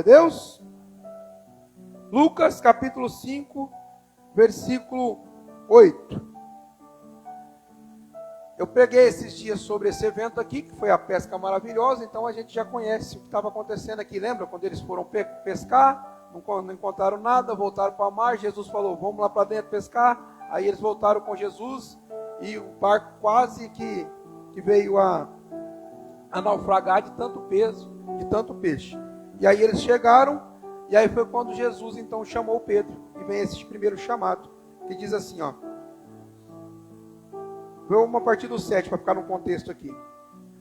Deus. Lucas capítulo 5, versículo 8. Eu preguei esses dias sobre esse evento aqui, que foi a pesca maravilhosa, então a gente já conhece o que estava acontecendo aqui. Lembra quando eles foram pescar, não encontraram nada, voltaram para o mar, Jesus falou, vamos lá para dentro pescar. Aí eles voltaram com Jesus e o barco quase que veio a naufragar de tanto peso, de tanto peixe. E aí eles chegaram, e aí foi quando Jesus então chamou Pedro, e vem esse primeiro chamado, que diz assim, ó. Vamos a partir do 7, para ficar no contexto aqui.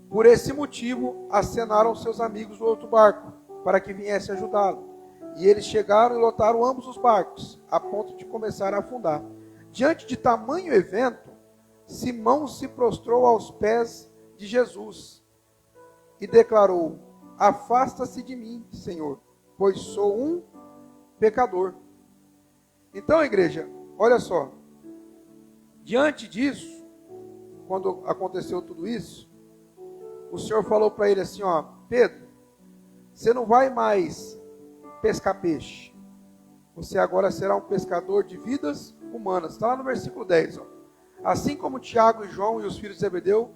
Por esse motivo, acenaram seus amigos do outro barco, para que viesse ajudá-lo. E eles chegaram e lotaram ambos os barcos, a ponto de começar a afundar. Diante de tamanho evento, Simão se prostrou aos pés de Jesus e declarou, afasta-se de mim, Senhor, pois sou um pecador. Então, igreja, olha só, diante disso, quando aconteceu tudo isso, o Senhor falou para ele assim, ó, Pedro, você não vai mais pescar peixe, você agora será um pescador de vidas humanas. Está lá no versículo 10, ó. Assim como Tiago e João e os filhos de Zebedeu,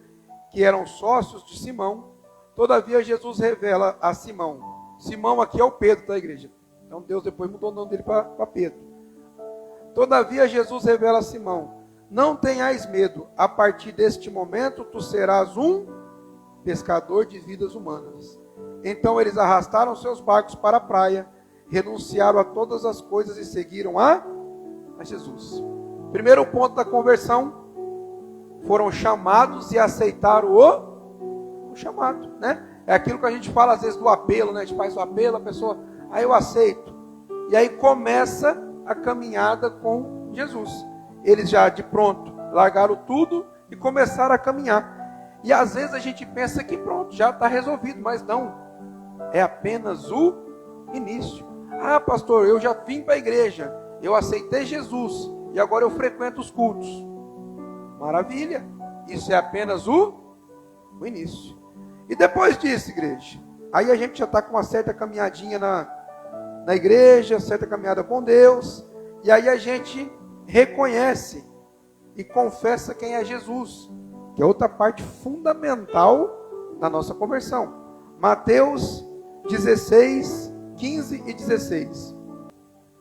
que eram sócios de Simão, todavia Jesus revela a Simão. Simão aqui é o Pedro da igreja. Então Deus depois mudou o nome dele para Pedro. Todavia Jesus revela a Simão, não tenhais medo, a partir deste momento tu serás um pescador de vidas humanas. Então eles arrastaram seus barcos para a praia, renunciaram a todas as coisas e seguiram a Jesus. Primeiro ponto da conversão, foram chamados e aceitaram o chamado, né? É aquilo que a gente fala às vezes do apelo, né? A gente faz o apelo, a pessoa, aí eu aceito. E aí começa a caminhada com Jesus. Eles já de pronto largaram tudo e começaram a caminhar. E às vezes a gente pensa que pronto, já está resolvido, mas não. É apenas o início. Ah, pastor, eu já vim para a igreja, eu aceitei Jesus e agora eu frequento os cultos. Maravilha, isso é apenas o início. E depois disso, igreja, aí a gente já está com uma certa caminhadinha na igreja, certa caminhada com Deus, e aí a gente reconhece e confessa quem é Jesus, que é outra parte fundamental da nossa conversão. Mateus 16, 15 e 16.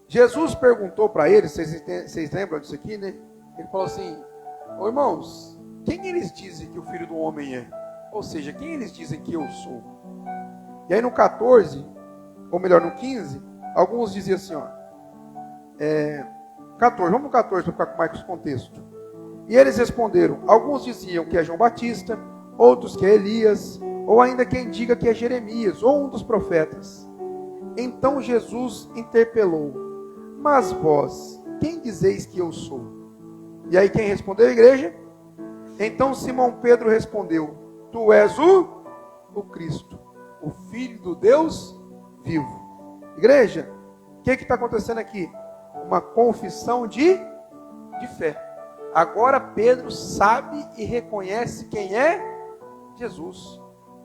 Jesus perguntou para eles, vocês lembram disso aqui, né? Ele falou assim, ô irmãos, quem eles dizem que o Filho do Homem é? Ou seja, quem eles dizem que eu sou? E aí no 14, ou melhor no 15, alguns diziam assim, ó, 14, vamos no 14 para ficar com mais contexto. E eles responderam, alguns diziam que é João Batista, outros que é Elias, ou ainda quem diga que é Jeremias, ou um dos profetas. Então Jesus interpelou, mas vós, quem dizeis que eu sou? E aí quem respondeu, igreja? Então Simão Pedro respondeu, tu és o Cristo, o Filho do Deus vivo. Igreja, o que está acontecendo aqui? Uma confissão de fé. Agora Pedro sabe e reconhece quem é Jesus.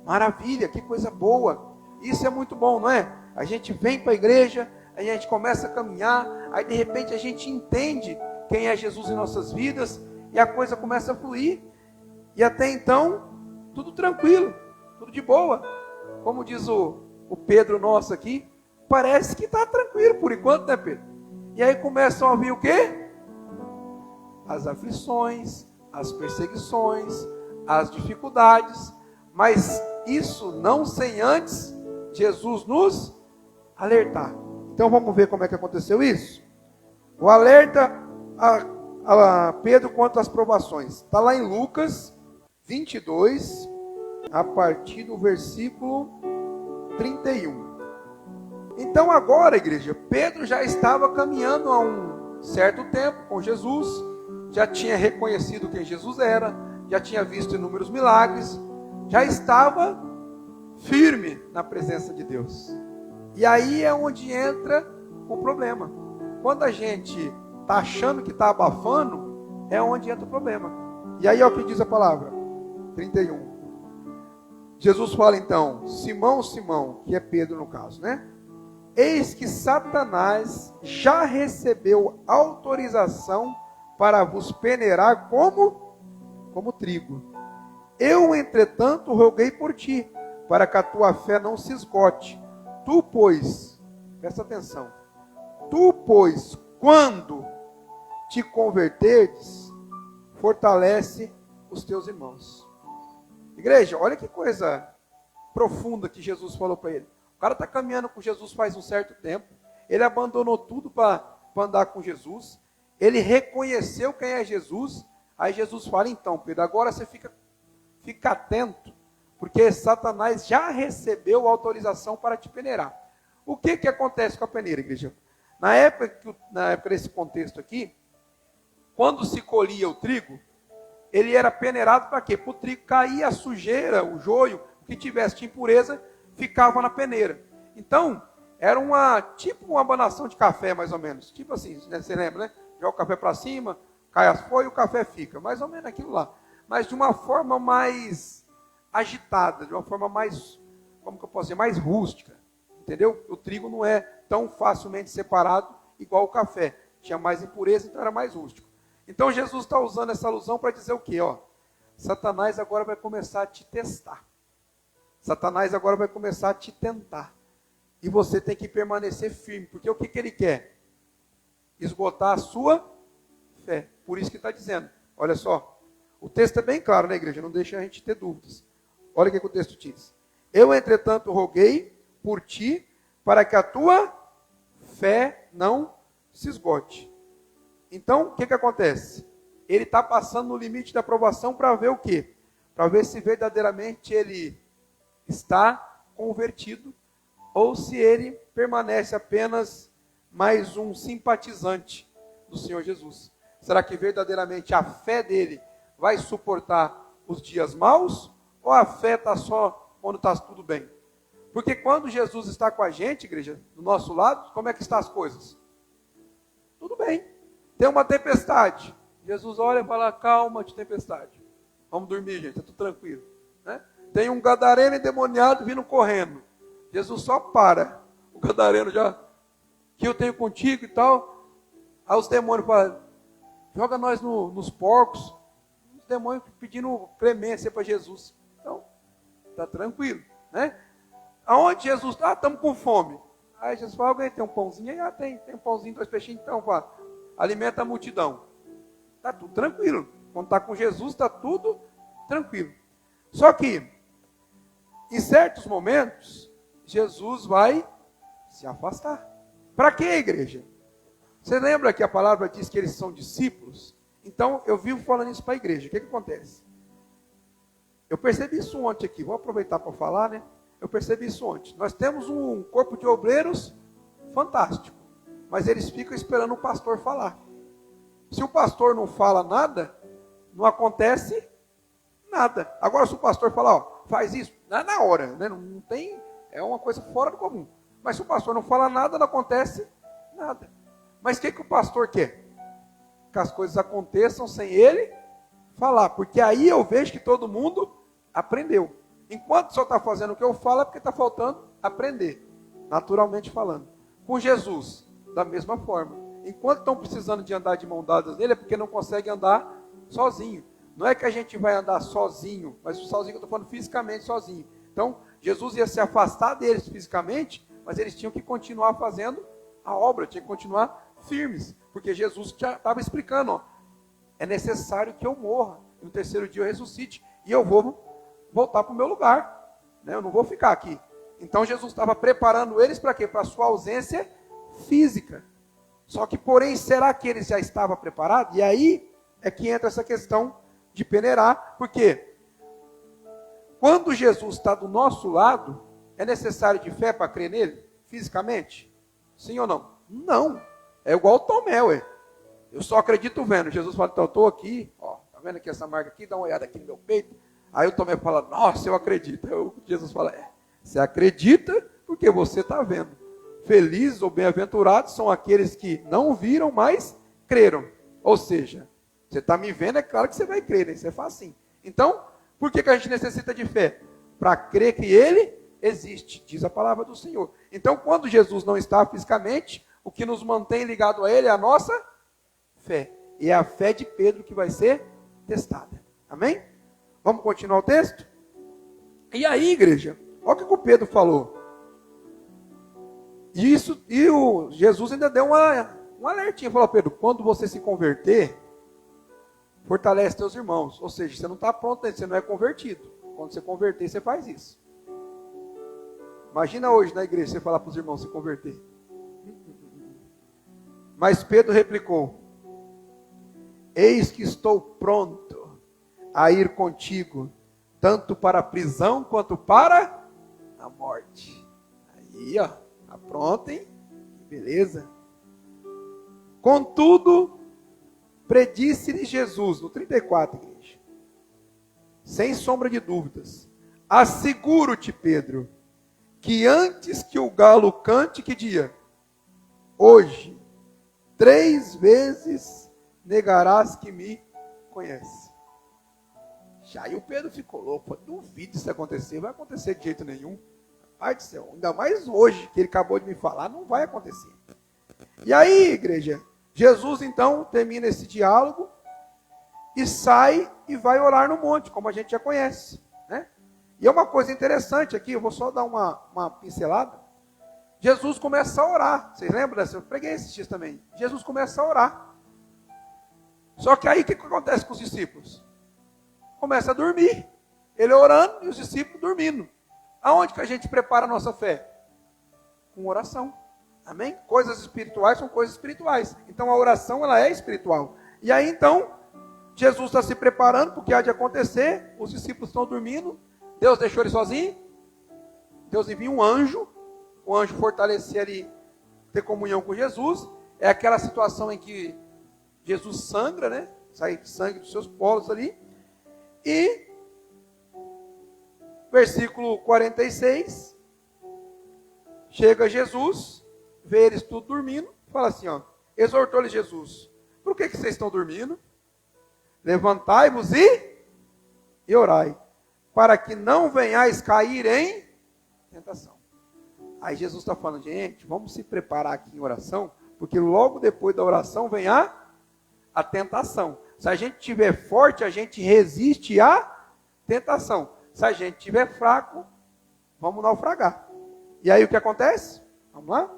Maravilha, que coisa boa. Isso é muito bom, não é? A gente vem para a igreja, a gente começa a caminhar, aí de repente a gente entende quem é Jesus em nossas vidas, e a coisa começa a fluir. E até então, tudo tranquilo, tudo de boa. Como diz o Pedro nosso aqui, parece que está tranquilo por enquanto, né, Pedro? E aí começam a vir o quê? As aflições, as perseguições, as dificuldades, mas isso não sem antes Jesus nos alertar. Então vamos ver como é que aconteceu isso? O alerta a Pedro quanto às provações. Está lá em Lucas 22, a partir do versículo 31. Então agora, igreja, Pedro já estava caminhando há um certo tempo com Jesus, já tinha reconhecido quem Jesus era, já tinha visto inúmeros milagres, já estava firme na presença de Deus. E aí é onde entra o problema. Quando a gente está achando que está abafando, é onde entra o problema. E aí é o que diz a palavra, 31. Jesus fala então, Simão, Simão, que é Pedro no caso, né? eis que Satanás já recebeu autorização para vos peneirar como trigo. Eu, entretanto, roguei por ti, para que a tua fé não se esgote. Tu, pois, presta atenção, tu, pois, quando te converterdes, fortalece os teus irmãos. Igreja, olha que coisa profunda que Jesus falou para ele. O cara está caminhando com Jesus faz um certo tempo, ele abandonou tudo para andar com Jesus, ele reconheceu quem é Jesus, aí Jesus fala, então, Pedro, agora você fica atento, porque Satanás já recebeu autorização para te peneirar. O que acontece com a peneira, igreja? Na época desse contexto aqui, quando se colhia o trigo, ele era peneirado para quê? Para o trigo cair, a sujeira, o joio, o que tivesse de impureza, ficava na peneira. Então, era tipo uma abanação de café, mais ou menos. Tipo assim, né? Você lembra, né? Joga o café para cima, cai as folhas e o café fica. Mais ou menos aquilo lá. Mas de uma forma mais agitada, de uma forma mais, como que eu posso dizer, mais rústica. Entendeu? O trigo não é tão facilmente separado igual o café. Tinha mais impureza, então era mais rústico. Então Jesus está usando essa alusão para dizer o quê? Satanás agora vai começar a te testar. Satanás agora vai começar a te tentar. E você tem que permanecer firme. Porque o que ele quer? Esgotar a sua fé. Por isso que está dizendo. Olha só. O texto é bem claro, né, igreja? Não deixa a gente ter dúvidas. Olha o que o texto diz. Eu, entretanto, roguei por ti, para que a tua fé não se esgote. Então, o que acontece? Ele está passando no limite da aprovação para ver o quê? Para ver se verdadeiramente ele está convertido, ou se ele permanece apenas mais um simpatizante do Senhor Jesus. Será que verdadeiramente a fé dele vai suportar os dias maus, ou a fé está só quando está tudo bem? Porque quando Jesus está com a gente, igreja, do nosso lado, como é que estão as coisas? Tudo bem. Tem uma tempestade. Jesus olha e fala, calma de tempestade. Vamos dormir, gente, está tudo tranquilo. Né? Tem um gadareno endemoniado vindo correndo. Jesus só para. O gadareno já, que eu tenho contigo e tal. Aí os demônios falam, joga nós nos porcos. Os demônios pedindo clemência para Jesus. Então, está tranquilo, né? Aonde Jesus está? Estamos com fome. Aí Jesus fala, alguém tem um pãozinho? Aí, tem um pãozinho, 2 peixinhos, então, pá, alimenta a multidão. Está tudo tranquilo. Quando está com Jesus, está tudo tranquilo. Só que, em certos momentos, Jesus vai se afastar. Para quê, igreja? Você lembra que a palavra diz que eles são discípulos? Então, eu vivo falando isso para a igreja. O que acontece? Eu percebi isso ontem aqui. Vou aproveitar para falar, né? Eu percebi isso ontem. Nós temos um corpo de obreiros fantástico. Mas eles ficam esperando o pastor falar. Se o pastor não fala nada, não acontece nada. Agora, se o pastor falar, faz isso, é na hora, né? Não tem, é uma coisa fora do comum. Mas se o pastor não fala nada, não acontece nada. Mas o que o pastor quer? Que as coisas aconteçam sem ele falar. Porque aí eu vejo que todo mundo aprendeu. Enquanto só está fazendo o que eu falo, é porque está faltando aprender. Naturalmente falando. Com Jesus, da mesma forma. Enquanto estão precisando de andar de mão dadas nele, é porque não conseguem andar sozinho. Não é que a gente vai andar sozinho, mas sozinho eu estou falando fisicamente sozinho. Então, Jesus ia se afastar deles fisicamente, mas eles tinham que continuar fazendo a obra, tinham que continuar firmes. Porque Jesus já estava explicando, é necessário que eu morra, e no 3º dia eu ressuscite, e eu vou voltar para o meu lugar. Né? Eu não vou ficar aqui. Então, Jesus estava preparando eles para quê? Para a sua ausência física. Só que, porém, será que eles já estavam preparados? E aí é que entra essa questão de peneirar, porque quando Jesus está do nosso lado, é necessário de fé para crer nele, fisicamente? Sim ou não? Não. É igual o Tomé, ué. Eu só acredito vendo. Jesus fala, então eu estou aqui, ó, tá vendo aqui essa marca aqui? Dá uma olhada aqui no meu peito. Aí o Tomé fala, nossa, eu acredito. Aí Jesus fala, você acredita porque você está vendo. Felizes ou bem-aventurados são aqueles que não viram, mas creram. Ou seja, você está me vendo, é claro que você vai crer, né? Isso é facinho. Então, por que a gente necessita de fé? Para crer que ele existe, diz a palavra do Senhor. Então, quando Jesus não está fisicamente, o que nos mantém ligado a Ele é a nossa fé. E é a fé de Pedro que vai ser testada. Amém? Vamos continuar o texto? E aí, igreja, olha o que o Pedro falou. O Jesus ainda deu um alertinho. Falou, Pedro, quando você se converter, fortalece teus irmãos. Ou seja, você não está pronto ainda, você não é convertido. Quando você converter, você faz isso. Imagina hoje na igreja, você falar para os irmãos se converter. Mas Pedro replicou, eis que estou pronto a ir contigo, tanto para a prisão quanto para a morte. Aí, ó, tá pronto, hein? Beleza. Contudo, predisse-lhe Jesus, no 34, igreja, sem sombra de dúvidas, asseguro-te, Pedro, que antes que o galo cante, que dia? Hoje, 3 vezes negarás que me conhece. Já aí o Pedro ficou louco, duvido isso acontecer, vai acontecer de jeito nenhum. Pai do céu, ainda mais hoje, que ele acabou de me falar, não vai acontecer. E aí, igreja, Jesus então termina esse diálogo e sai e vai orar no monte, como a gente já conhece, né? E é uma coisa interessante aqui, eu vou só dar uma pincelada. Jesus começa a orar, vocês lembram dessa? Eu preguei esses dias também. Jesus começa a orar. Só que aí o que acontece com os discípulos? Começa a dormir. Ele orando e os discípulos dormindo. Aonde que a gente prepara a nossa fé? Com oração. Amém? Coisas espirituais são coisas espirituais. Então a oração ela é espiritual. E aí então, Jesus está se preparando porque há de acontecer. Os discípulos estão dormindo. Deus deixou ele sozinho. Deus envia um anjo. O anjo fortalecer ali, ter comunhão com Jesus. É aquela situação em que Jesus sangra, né? Sai sangue dos seus poros ali. E versículo 46, chega Jesus, vê eles tudo dormindo, fala assim, ó, exortou-lhe Jesus, por que vocês estão dormindo? Levantai-vos e orai, para que não venhais cair em tentação. Aí Jesus está falando, gente, vamos se preparar aqui em oração, porque logo depois da oração vem a tentação. Se a gente estiver forte, a gente resiste à tentação. Se a gente estiver fraco, vamos naufragar. E aí o que acontece? Vamos lá?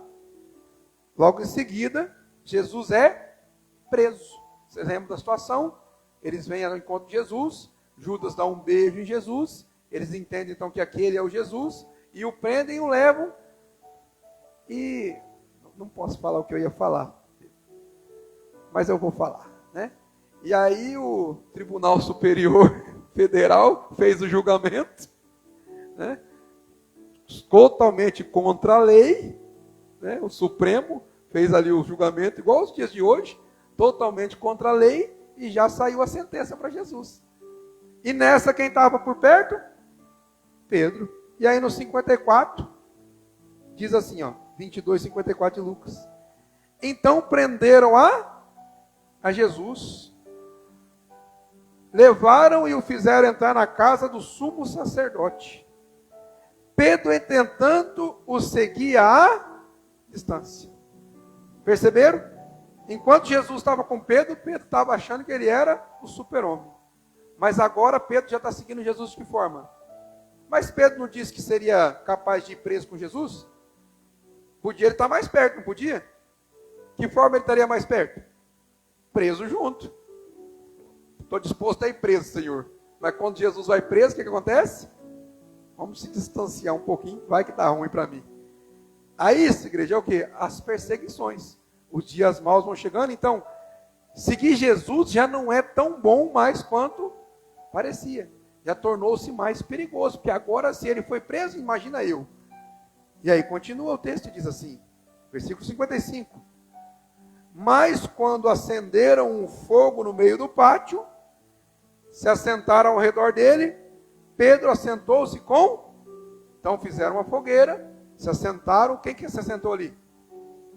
Logo em seguida, Jesus é preso. Vocês lembram da situação? Eles vêm ao encontro de Jesus, Judas dá um beijo em Jesus, eles entendem então que aquele é o Jesus, e o prendem e o levam, e não posso falar o que eu ia falar, mas eu vou falar, né? E aí o Tribunal Superior Federal fez o julgamento, né? Totalmente contra a lei, né? O Supremo fez ali o julgamento, igual aos dias de hoje, totalmente contra a lei, e já saiu a sentença para Jesus. E nessa quem estava por perto? Pedro. E aí no 54, diz assim, ó, 22, 54 de Lucas. Então prenderam a Jesus, levaram e o fizeram entrar na casa do sumo sacerdote. Pedro, entretanto, o seguia à distância. Perceberam? Enquanto Jesus estava com Pedro, Pedro estava achando que ele era o super-homem. Mas agora Pedro já está seguindo Jesus de que forma? Mas Pedro não disse que seria capaz de ir preso com Jesus? Podia ele estar mais perto, não podia? Que forma ele estaria mais perto? Preso junto. Estou disposto a ir preso, Senhor. Mas quando Jesus vai preso, o que acontece? Vamos se distanciar um pouquinho, vai que está ruim para mim. Aí isso, igreja, é o quê? As perseguições. Os dias maus vão chegando, então, seguir Jesus já não é tão bom mais quanto parecia. Já tornou-se mais perigoso, porque agora se ele foi preso, imagina eu. E aí continua o texto e diz assim, versículo 55. Mas quando acenderam um fogo no meio do pátio, se assentaram ao redor dele, Pedro assentou-se com... Então fizeram uma fogueira, se assentaram. Quem que se assentou ali?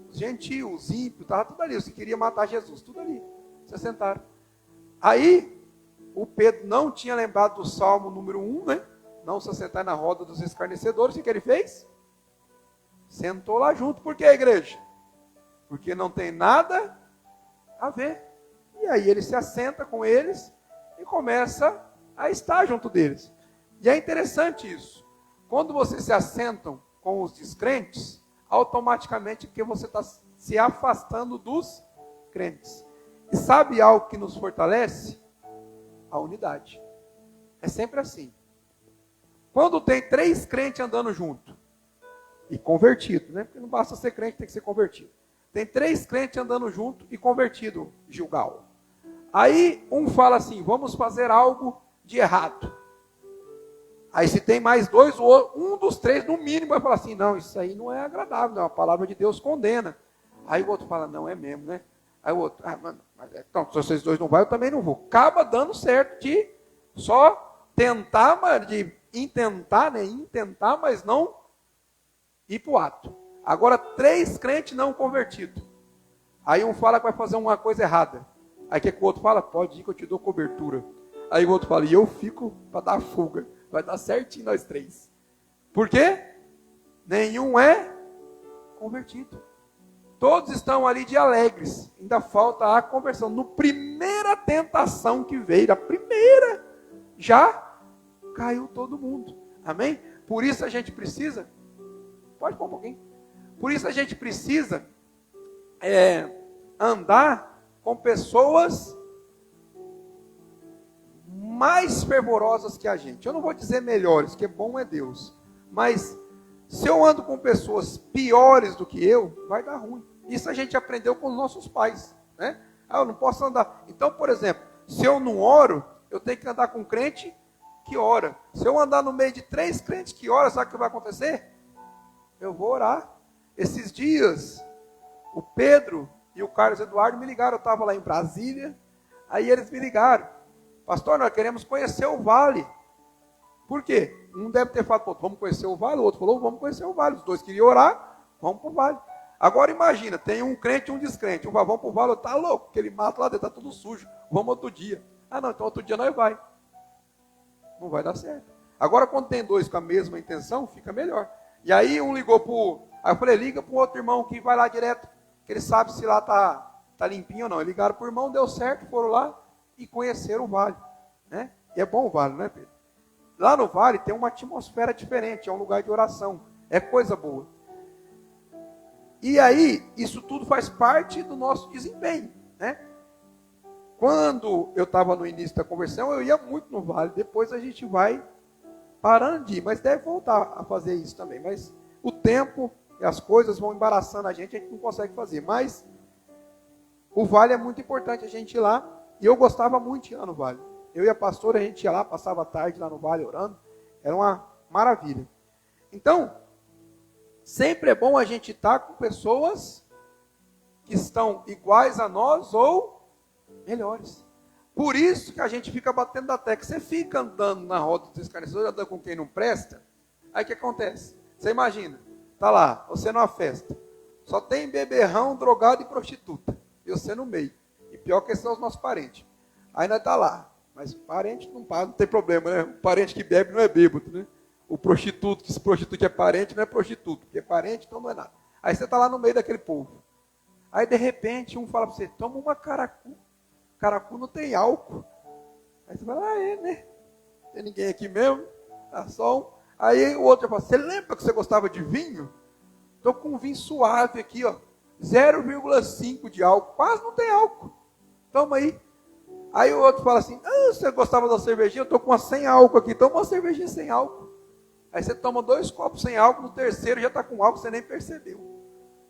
Os gentios, os ímpios, estava tudo ali. Você queria matar Jesus, tudo ali. Se assentaram. Aí, o Pedro não tinha lembrado do Salmo número 1, né? não se assentar na roda dos escarnecedores. O que ele fez? Sentou lá junto. Por que, igreja? Porque não tem nada a ver. E aí ele se assenta com eles e começa a estar junto deles. E é interessante isso. Quando vocês se assentam com os descrentes, automaticamente que você está se afastando dos crentes. E sabe algo que nos fortalece? A unidade. É sempre assim. Quando tem 3 crentes andando junto, e convertido, né? Porque não basta ser crente, tem que ser convertido. Tem 3 crentes andando junto e convertido, Gilgal. Aí um fala assim, vamos fazer algo de errado. Aí se tem mais 2, um dos 3 no mínimo vai falar assim, não, isso aí não é agradável, não, a palavra de Deus condena. Aí o outro fala, não, é mesmo, né? Aí o outro, então, se vocês 2 não vão, eu também não vou. Acaba dando certo de só tentar, de intentar, né? Intentar, mas não ir para o ato. Agora 3 crentes não convertidos. Aí um fala que vai fazer uma coisa errada. Aí que o outro fala, pode ir que eu te dou cobertura. Aí o outro fala, e eu fico para dar fuga. Vai dar certinho nós 3. Por quê? Nenhum é convertido. Todos estão ali de alegres. Ainda falta a conversão. No primeira tentação que veio, a primeira, já caiu todo mundo. Amém? Por isso a gente precisa, pode pôr um pouquinho. Por isso a gente precisa andar com pessoas mais fervorosas que a gente. Eu não vou dizer melhores, que bom é Deus. Mas se eu ando com pessoas piores do que eu, vai dar ruim. Isso a gente aprendeu com os nossos pais, né? Eu não posso andar. Então, por exemplo, se eu não oro, eu tenho que andar com um crente que ora. Se eu andar no meio de 3 crentes que oram, sabe o que vai acontecer? Eu vou orar. Esses dias, o Pedro e o Carlos Eduardo me ligaram. Eu estava lá em Brasília. Aí eles me ligaram. Pastor, nós queremos conhecer o vale. Por quê? Um deve ter falado, vamos conhecer o vale. O outro falou, vamos conhecer o vale. Os 2 queriam orar, vamos para o vale. Agora imagina, tem um crente e um descrente. Um vai, vamos para o vale, tá louco, aquele mato lá dentro está tudo sujo. Vamos outro dia. Ah não, então outro dia nós vai. Não vai dar certo. Agora quando tem 2 com a mesma intenção, fica melhor. E aí um ligou para o... Aí eu falei, liga para o outro irmão que vai lá direto, que ele sabe se lá tá limpinho ou não. Eles ligaram para o irmão, deu certo, foram lá e conheceram o vale. Né? E é bom o vale, né, Pedro? Lá no vale tem uma atmosfera diferente, é um lugar de oração. É coisa boa. E aí, isso tudo faz parte do nosso desempenho. Né? Quando eu estava no início da conversão, eu ia muito no vale. Depois a gente vai parando de ir. Mas deve voltar a fazer isso também. Mas o tempo e as coisas vão embaraçando a gente não consegue fazer. Mas o vale é muito importante a gente ir lá. E eu gostava muito de ir lá no vale. Eu e a pastora, a gente ia lá, passava a tarde lá no vale orando. Era uma maravilha. Então, sempre é bom a gente estar com pessoas que estão iguais a nós ou melhores. Por isso que a gente fica batendo na tecla. Você fica andando na roda dos escarnecedores, andando com quem não presta. Aí o que acontece? Você imagina, tá lá, você numa festa. Só tem beberrão, drogado e prostituta. E você no meio. E pior que esses são os nossos parentes. Aí nós tá lá. Mas parente não tem problema, né? O parente que bebe não é bêbado, né? O prostituto, que se prostitute é parente, não é prostituto. Porque é parente, então não é nada. Aí você está lá no meio daquele povo. Aí de repente um fala para você, toma uma caracu. Caracu não tem álcool. Aí você fala, né? Não tem ninguém aqui mesmo. Tá só um. Aí o outro fala, você lembra que você gostava de vinho? Estou com um vinho suave aqui, ó. 0,5 de álcool. Quase não tem álcool. Toma aí. Aí o outro fala assim, você gostava da cervejinha? Eu estou com uma sem álcool aqui. Toma uma cervejinha sem álcool. Aí você toma 2 copos sem álcool, no terceiro já está com álcool, você nem percebeu.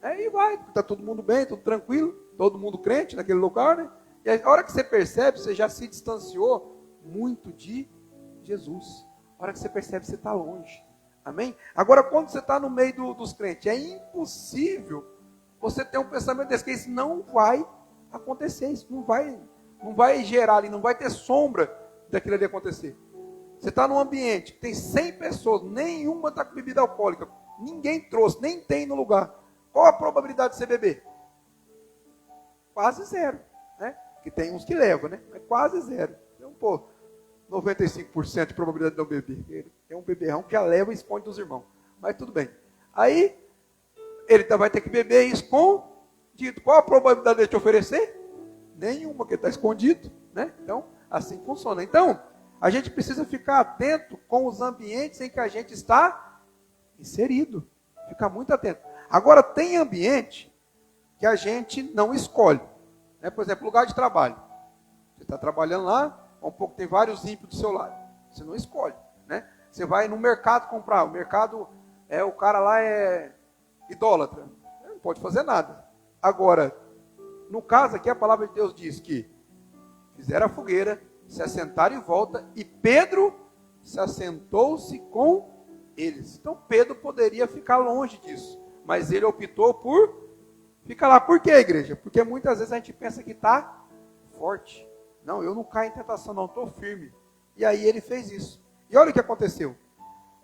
Aí vai, está todo mundo bem, tudo tranquilo, todo mundo crente naquele lugar, né? E a hora que você percebe, você já se distanciou muito de Jesus. A hora que você percebe, você está longe. Amém? Agora, quando você está no meio dos crentes, é impossível você ter um pensamento desse, que isso não vai acontecer, isso não vai gerar ali, não vai ter sombra daquilo ali acontecer. Você está num ambiente que tem 100 pessoas, nenhuma está com bebida alcoólica, ninguém trouxe, nem tem no lugar. Qual a probabilidade de você beber? Quase zero, né? Que tem uns que levam, né? Mas quase zero. Então, 95% de probabilidade de não beber. Ele é um beberrão que já leva e esconde dos irmãos. Mas tudo bem. Aí, ele vai ter que beber escondido. Qual a probabilidade de te oferecer? Nenhuma, porque está escondido, né? Então, assim funciona. Então, a gente precisa ficar atento com os ambientes em que a gente está inserido. Ficar muito atento. Agora, tem ambiente que a gente não escolhe. Né? Por exemplo, lugar de trabalho. Você está trabalhando lá, um pouco tem vários ímpios do seu lado. Você não escolhe. Né? Você vai no mercado comprar. O mercado, o cara lá é idólatra. Ele não pode fazer nada. Agora, no caso aqui, a palavra de Deus diz que fizeram a fogueira, se assentaram em volta, e Pedro se assentou-se com eles. Então, Pedro poderia ficar longe disso, mas ele optou por ficar lá. Por quê, igreja? Porque muitas vezes a gente pensa que está forte. Não, eu não caio em tentação, não, estou firme. E aí ele fez isso. E olha o que aconteceu.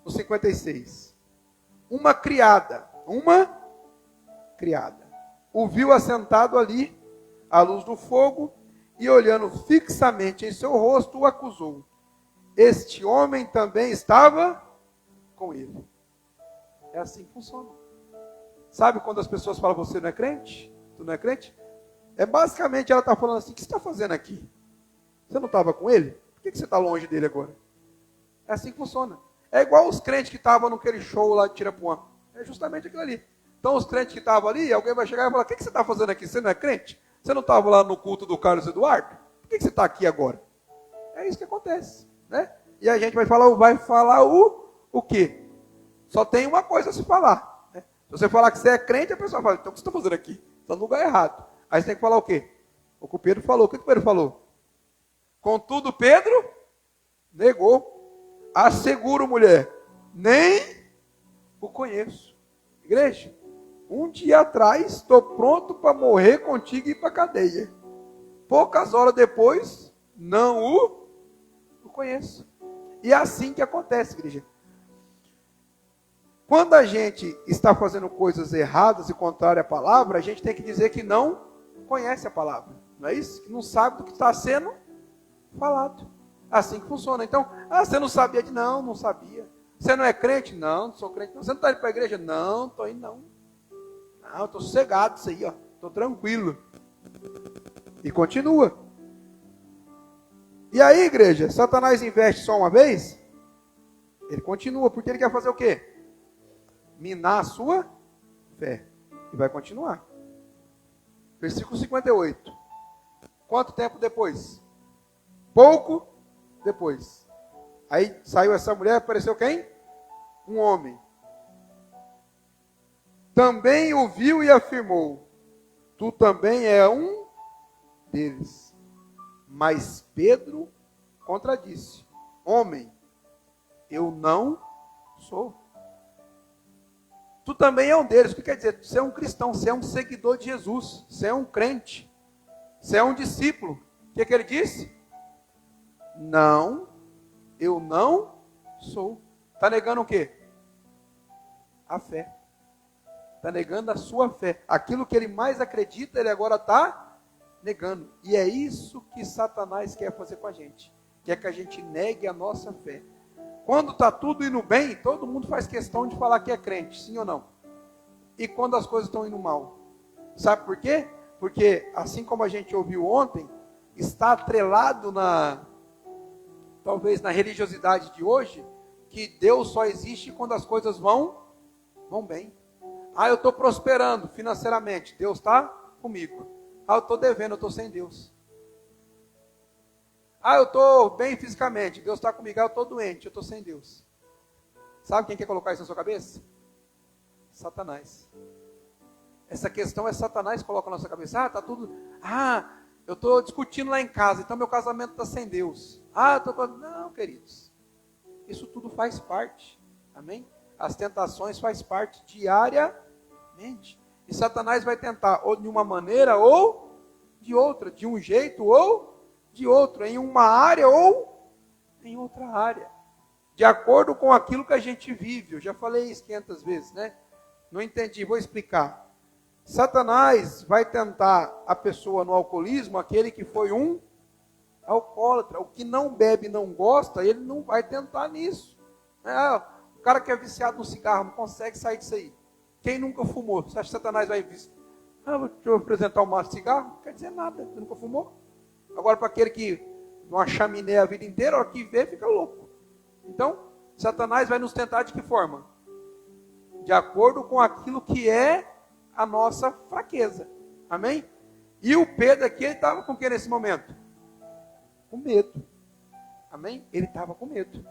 No 56. Uma criada, o viu assentado ali, à luz do fogo, e olhando fixamente em seu rosto, o acusou. Este homem também estava com ele. É assim que funciona. Sabe quando as pessoas falam, você não é crente? Tu não é crente? Basicamente ela está falando assim, o que você está fazendo aqui? Você não estava com ele? Por que você está longe dele agora? É assim que funciona. É igual os crentes que estavam naquele show lá de Tirapuã. É justamente aquilo ali. Então os crentes que estavam ali, alguém vai chegar e falar, o que você está fazendo aqui? Você não é crente? Você não estava lá no culto do Carlos Eduardo? Por que você está aqui agora? É isso que acontece. Né? E a gente vai falar o quê? Só tem uma coisa a se falar. Né? Se você falar que você é crente, a pessoa fala, então o que você está fazendo aqui? Está no lugar errado. Aí você tem que falar o quê? O que o Pedro falou. O que o Pedro falou? Contudo, Pedro negou. Asseguro, mulher, nem o conheço. Igreja, um dia atrás, estou pronto para morrer contigo e ir para a cadeia. Poucas horas depois, não o conheço. E é assim que acontece, igreja. Quando a gente está fazendo coisas erradas e contrárias à palavra, a gente tem que dizer que não conhece a palavra. Não é isso? Que não sabe do que está sendo falado. Assim que funciona. Então, você não sabia de não sabia. Você não é crente? Não sou crente. Não. Você não está indo para a igreja? Não, estou indo não. Não, estou sossegado isso aí, ó. Estou tranquilo. E continua. E aí, igreja, Satanás investe só uma vez? Ele continua, porque ele quer fazer o quê? Minar a sua fé. E vai continuar. Versículo 58. Quanto tempo depois? Pouco depois. Aí saiu essa mulher, apareceu quem? Um homem. Também o viu e afirmou, tu também é um deles. Mas Pedro contradisse, homem, eu não sou. Tu também é um deles. O que quer dizer? Você é um cristão, você é um seguidor de Jesus, você é um crente, você é um discípulo. O que ele disse? Não, eu não sou. Está negando o quê? A fé. Está negando a sua fé. Aquilo que ele mais acredita, ele agora está negando. E é isso que Satanás quer fazer com a gente. Quer que a gente negue a nossa fé. Quando está tudo indo bem, todo mundo faz questão de falar que é crente, sim ou não? E quando as coisas estão indo mal? Sabe por quê? Porque, assim como a gente ouviu ontem, está atrelado talvez na religiosidade de hoje, que Deus só existe quando as coisas vão bem. Eu estou prosperando financeiramente, Deus está comigo. Eu estou devendo, eu estou sem Deus. Eu estou bem fisicamente, Deus está comigo. Eu estou doente, eu estou sem Deus. Sabe quem quer colocar isso na sua cabeça? Satanás. Essa questão é Satanás que coloca na nossa cabeça. Está tudo... eu estou discutindo lá em casa, então meu casamento está sem Deus. Não, queridos. Isso tudo faz parte. Amém? As tentações faz parte diariamente. E Satanás vai tentar ou de uma maneira ou de outra. De um jeito ou de outro. Em uma área ou em outra área. De acordo com aquilo que a gente vive. Eu já falei isso 500 vezes, né? Não entendi, vou explicar. Satanás vai tentar a pessoa no alcoolismo, aquele que foi um alcoólatra. O que não bebe e não gosta, ele não vai tentar nisso. O cara que é viciado no cigarro, não consegue sair disso aí. Quem nunca fumou? Você acha que Satanás vai vir? Deixa eu apresentar um maço de cigarro? Não quer dizer nada, você nunca fumou. Agora, para aquele que uma chaminé a vida inteira, a hora que vê, fica louco. Então, Satanás vai nos tentar de que forma? De acordo com aquilo que é a nossa fraqueza. Amém? E o Pedro aqui, ele estava com o que nesse momento? Com medo. Amém? Ele estava com medo.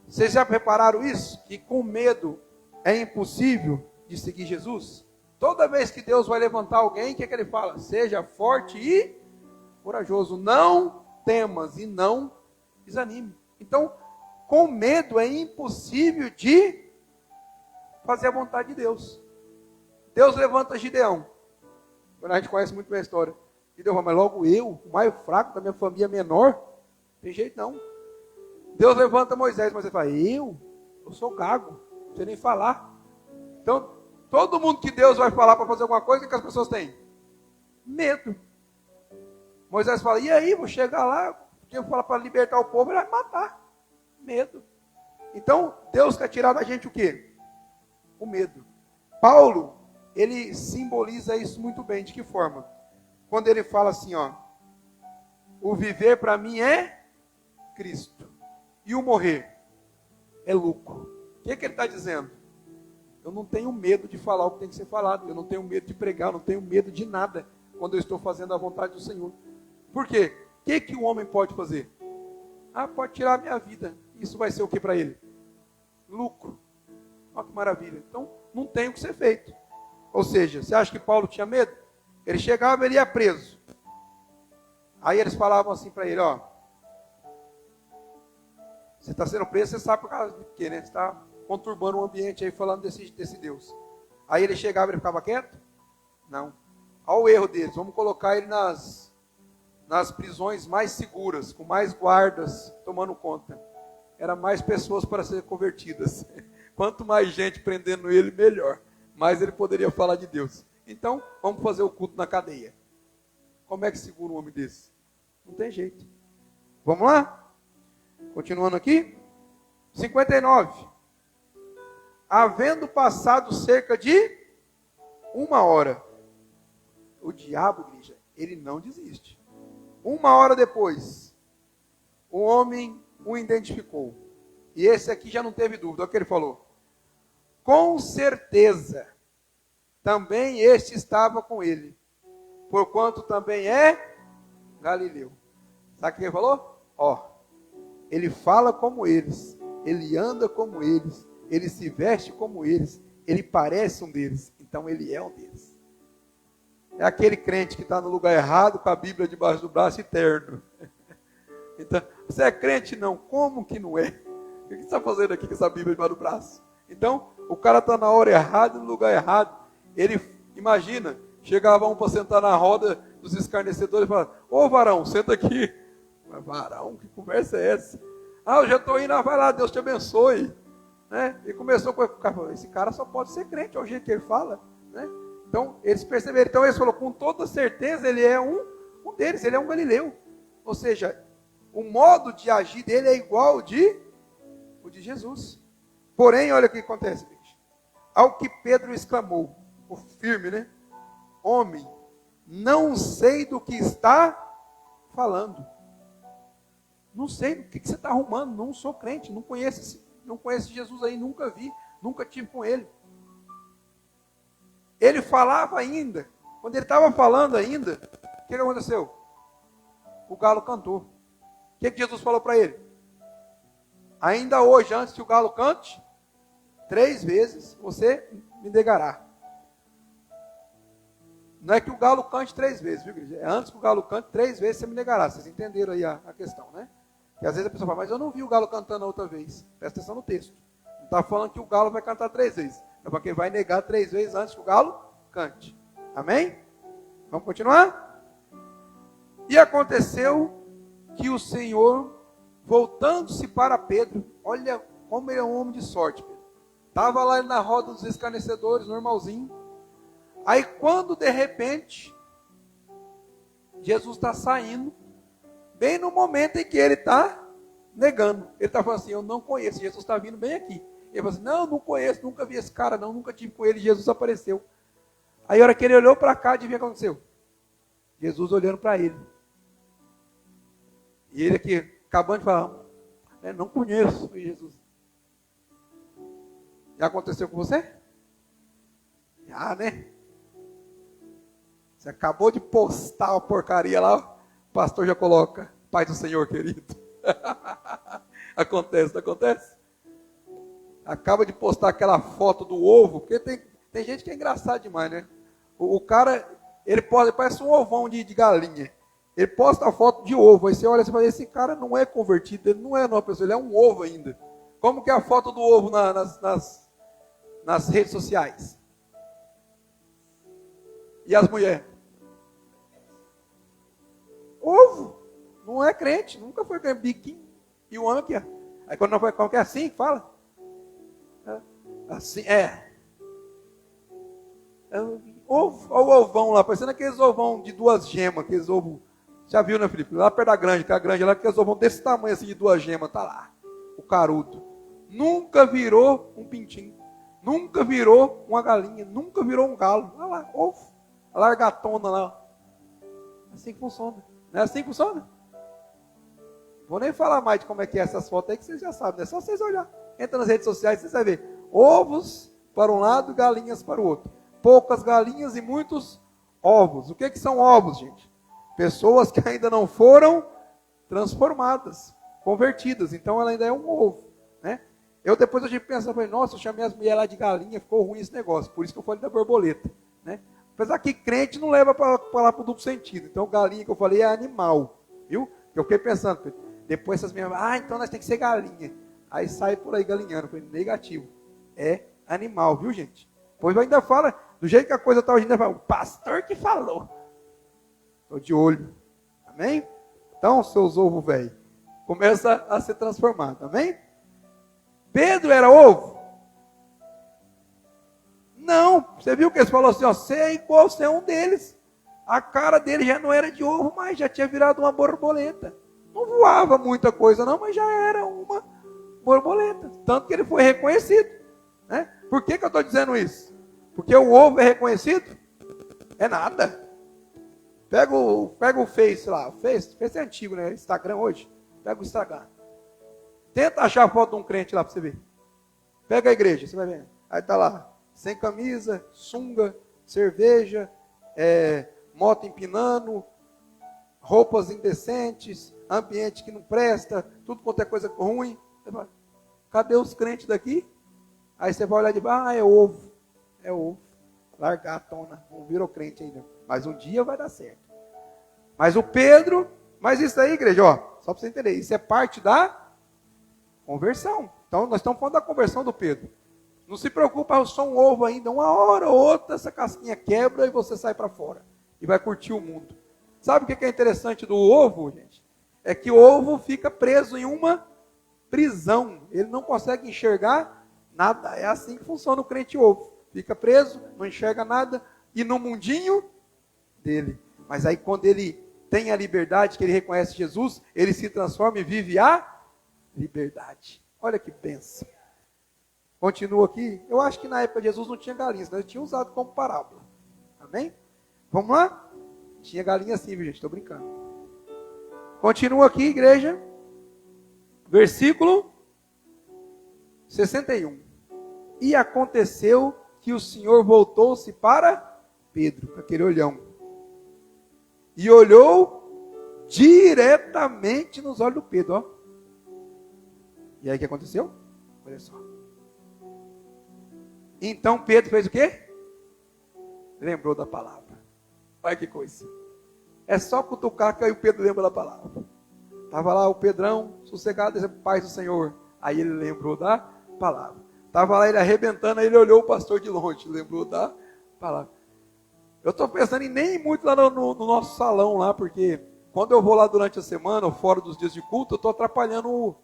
Vocês já prepararam isso? Que com medo é impossível de seguir Jesus? Toda vez que Deus vai levantar alguém, o que é que ele fala? Seja forte e corajoso. Não temas e não desanime. Então, com medo é impossível de fazer a vontade de Deus. Deus levanta Gideão. Quando a gente conhece muito bem a história. Gideão fala, mas logo eu, o mais fraco da minha família menor, tem jeito não. Deus levanta Moisés, mas ele fala, eu sou gago, não sei nem falar. Então, todo mundo que Deus vai falar para fazer alguma coisa, o que as pessoas têm? Medo. Moisés fala, e aí, vou chegar lá, eu falar para libertar o povo, ele vai matar. Medo. Então, Deus quer tirar da gente o quê? O medo. Paulo, ele simboliza isso muito bem. De que forma? Quando ele fala assim, ó, o viver para mim é Cristo. E o morrer é lucro. O que ele está dizendo? Eu não tenho medo de falar o que tem que ser falado. Eu não tenho medo de pregar. Eu não tenho medo de nada quando eu estou fazendo a vontade do Senhor. Por quê? O que o homem pode fazer? Pode tirar a minha vida. Isso vai ser o que para ele? Lucro. Olha que maravilha. Então, não tem o que ser feito. Ou seja, você acha que Paulo tinha medo? Ele chegava, ele ia preso. Aí eles falavam assim para ele, ó, você está sendo preso, você sabe por causa de quê, né? Você está conturbando o ambiente aí, falando desse Deus. Aí ele chegava e ele ficava quieto? Não. Olha o erro deles. Vamos colocar ele nas prisões mais seguras, com mais guardas tomando conta. Era mais pessoas para serem convertidas. Quanto mais gente prendendo ele, melhor. Mais ele poderia falar de Deus. Então, vamos fazer o culto na cadeia. Como é que segura um homem desse? Não tem jeito. Vamos lá? Continuando aqui. 59. Havendo passado cerca de 1 hora. O diabo, igreja, ele não desiste. 1 hora depois, o homem o identificou. E esse aqui já não teve dúvida. Olha o que ele falou. Com certeza, também este estava com ele, porquanto também é Galileu. Sabe o que ele falou? Ele fala como eles, ele anda como eles, ele se veste como eles, ele parece um deles, então ele é um deles. É aquele crente que está no lugar errado, com a Bíblia debaixo do braço e terno. Então, você é crente? Não. Como que não é? O que você está fazendo aqui com essa Bíblia debaixo do braço? Então, o cara está na hora errada, no lugar errado. Ele, imagina, chegava um para sentar na roda dos escarnecedores e falava, ô varão, senta aqui. Mas varão, que conversa é essa? Eu já estou indo, vai lá, Deus te abençoe. Né? E começou com o cara, falou, esse cara só pode ser crente, é o jeito que ele fala. Né? Então, eles perceberam. Então, eles falaram, com toda certeza, ele é um deles, ele é um galileu. Ou seja, o modo de agir dele é igual o de Jesus. Porém, olha o que acontece, gente. Ao que Pedro exclamou, o firme, né? Homem, não sei do que está falando. Não sei do que você está arrumando. Não sou crente, não conheço Jesus aí, nunca vi, nunca tive com ele. Ele falava ainda. Quando ele estava falando ainda, o que aconteceu? O galo cantou. O que Jesus falou para ele? Ainda hoje, antes que o galo cante, 3 vezes você me negará. Não é que o galo cante 3 vezes, viu, igreja? É antes que o galo cante, 3 vezes você me negará. Vocês entenderam aí a questão, né? Que às vezes a pessoa fala, mas eu não vi o galo cantando a outra vez. Presta atenção no texto. Não está falando que o galo vai cantar 3 vezes. É porque vai negar 3 vezes antes que o galo cante. Amém? Vamos continuar? E aconteceu que o Senhor, voltando-se para Pedro, olha como ele é um homem de sorte, Pedro. Estava lá na roda dos escarnecedores, normalzinho. Aí quando de repente, Jesus está saindo, bem no momento em que ele está negando. Ele está falando assim, eu não conheço. Jesus está vindo bem aqui. Ele falou assim, não conheço, nunca vi esse cara não, nunca tive com ele. Jesus apareceu. Aí a hora que ele olhou para cá, adivinha o que aconteceu? Jesus olhando para ele. E ele aqui, acabando de falar, não conheço Jesus. Já aconteceu com você? Já, né? Você acabou de postar uma porcaria lá, o pastor já coloca, Pai do Senhor querido. Acontece, não acontece? Acaba de postar aquela foto do ovo, porque tem gente que é engraçado demais, né? O cara, ele parece um ovão de galinha. Ele posta a foto de ovo, aí você olha e fala, esse cara não é convertido, ele não é uma pessoa, ele é um ovo ainda. Como que é a foto do ovo nas redes sociais? E as mulheres? Ovo. Não é crente, nunca foi crente, biquinho. E o homem aqui, ó. Aí quando não foi, como que é assim que fala? Assim, ovo, olha o ovão lá, parecendo aqueles ovão de 2 gemas, aqueles ovos. Já viu, né, Felipe? Lá perto da grande, que a grande lá, aqueles ovão desse tamanho assim, de 2 gemas, tá lá. O carudo. Nunca virou um pintinho. Nunca virou uma galinha. Nunca virou um galo. Olha lá, ovo. A largatona lá. Assim que funciona. Não é assim que funciona? Vou nem falar mais de como é que é essas fotos aí, que vocês já sabem. É só vocês olhar. Entra nas redes sociais, vocês vão ver. Ovos para um lado, galinhas para o outro. Poucas galinhas e muitos ovos. O que são ovos, gente? Pessoas que ainda não foram transformadas, convertidas. Então ela ainda é um ovo, né? Depois eu tive que pensar, nossa, eu chamei as mulheres lá de galinha, ficou ruim esse negócio. Por isso que eu falei da borboleta, né? Apesar que crente não leva para lá para o duplo sentido. Então galinha que eu falei é animal, viu? Eu fiquei pensando, depois essas minhas, então nós temos que ser galinha. Aí sai por aí galinhando, eu falei, negativo. É animal, viu, gente? Pois ainda fala, do jeito que a coisa está hoje, ainda fala, o pastor que falou. Estou de olho. Amém? Então, seus ovos velhos, começa a ser transformado. Amém? Pedro era ovo? Não. Você viu que ele falou assim, você é igual, você é um deles. A cara dele já não era de ovo, mas já tinha virado uma borboleta. Não voava muita coisa não, mas já era uma borboleta. Tanto que ele foi reconhecido. Né? Por que eu estou dizendo isso? Porque o ovo é reconhecido? É nada. Pega o Face lá. O Face é antigo, né? Instagram hoje. Pega o Instagram. Tenta achar a foto de um crente lá para você ver. Pega a igreja, você vai ver. Aí tá lá. Sem camisa, sunga, cerveja, moto empinando, roupas indecentes, ambiente que não presta, tudo quanto é coisa ruim. Você fala, cadê os crentes daqui? Aí você vai olhar de baixo, é ovo. É ovo. Largar a tona. Não virou crente ainda. Mas um dia vai dar certo. Mas o Pedro, mas isso aí, igreja, só para você entender, isso é parte da conversão. Então nós estamos falando da conversão do Pedro. Não se preocupa, eu sou um ovo ainda, uma hora ou outra essa casquinha quebra e você sai para fora. E vai curtir o mundo. Sabe o que é interessante do ovo, gente? É que o ovo fica preso em uma prisão. Ele não consegue enxergar nada. É assim que funciona o crente ovo. Fica preso, não enxerga nada. E no mundinho dele. Mas aí quando ele tem a liberdade, que ele reconhece Jesus, ele se transforma e vive a liberdade. Olha que bênção. Continua aqui. Eu acho que na época de Jesus não tinha galinhas, mas ele tinha usado como parábola. Amém? Vamos lá? Tinha galinha sim, viu, gente? Estou brincando. Continua aqui, igreja. Versículo 61. E aconteceu que o Senhor voltou-se para Pedro, com aquele olhão. E olhou diretamente nos olhos do Pedro, E aí o que aconteceu? Olha só. Então Pedro fez o quê? Lembrou da palavra. Olha que coisa. É só cutucar que aí o Pedro lembra da palavra. Estava lá o Pedrão, sossegado, dizendo, paz do Senhor. Aí ele lembrou da palavra. Estava lá ele arrebentando, aí ele olhou o pastor de longe, lembrou da palavra. Eu estou pensando em nem ir muito lá no nosso salão lá, porque quando eu vou lá durante a semana, ou fora dos dias de culto, eu estou atrapalhando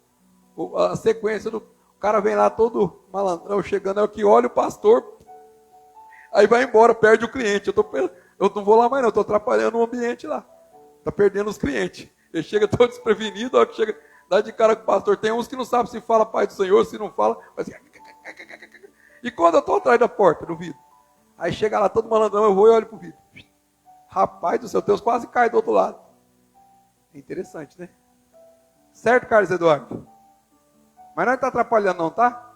a sequência do... O cara vem lá todo malandrão, chegando, é o que olha o pastor, aí vai embora, perde o cliente. Eu não vou lá mais não, estou atrapalhando o ambiente lá. Está perdendo os clientes. Ele chega todo desprevenido, a hora que chega, dá de cara com o pastor. Tem uns que não sabem se fala Pai do Senhor, se não fala. Mas... E quando eu estou atrás da porta, do vidro? Aí chega lá todo malandrão, eu vou e olho pro vidro. Rapaz do céu, Deus quase cai do outro lado. É interessante, né? Certo, Carlos Eduardo? Mas não está atrapalhando não, tá?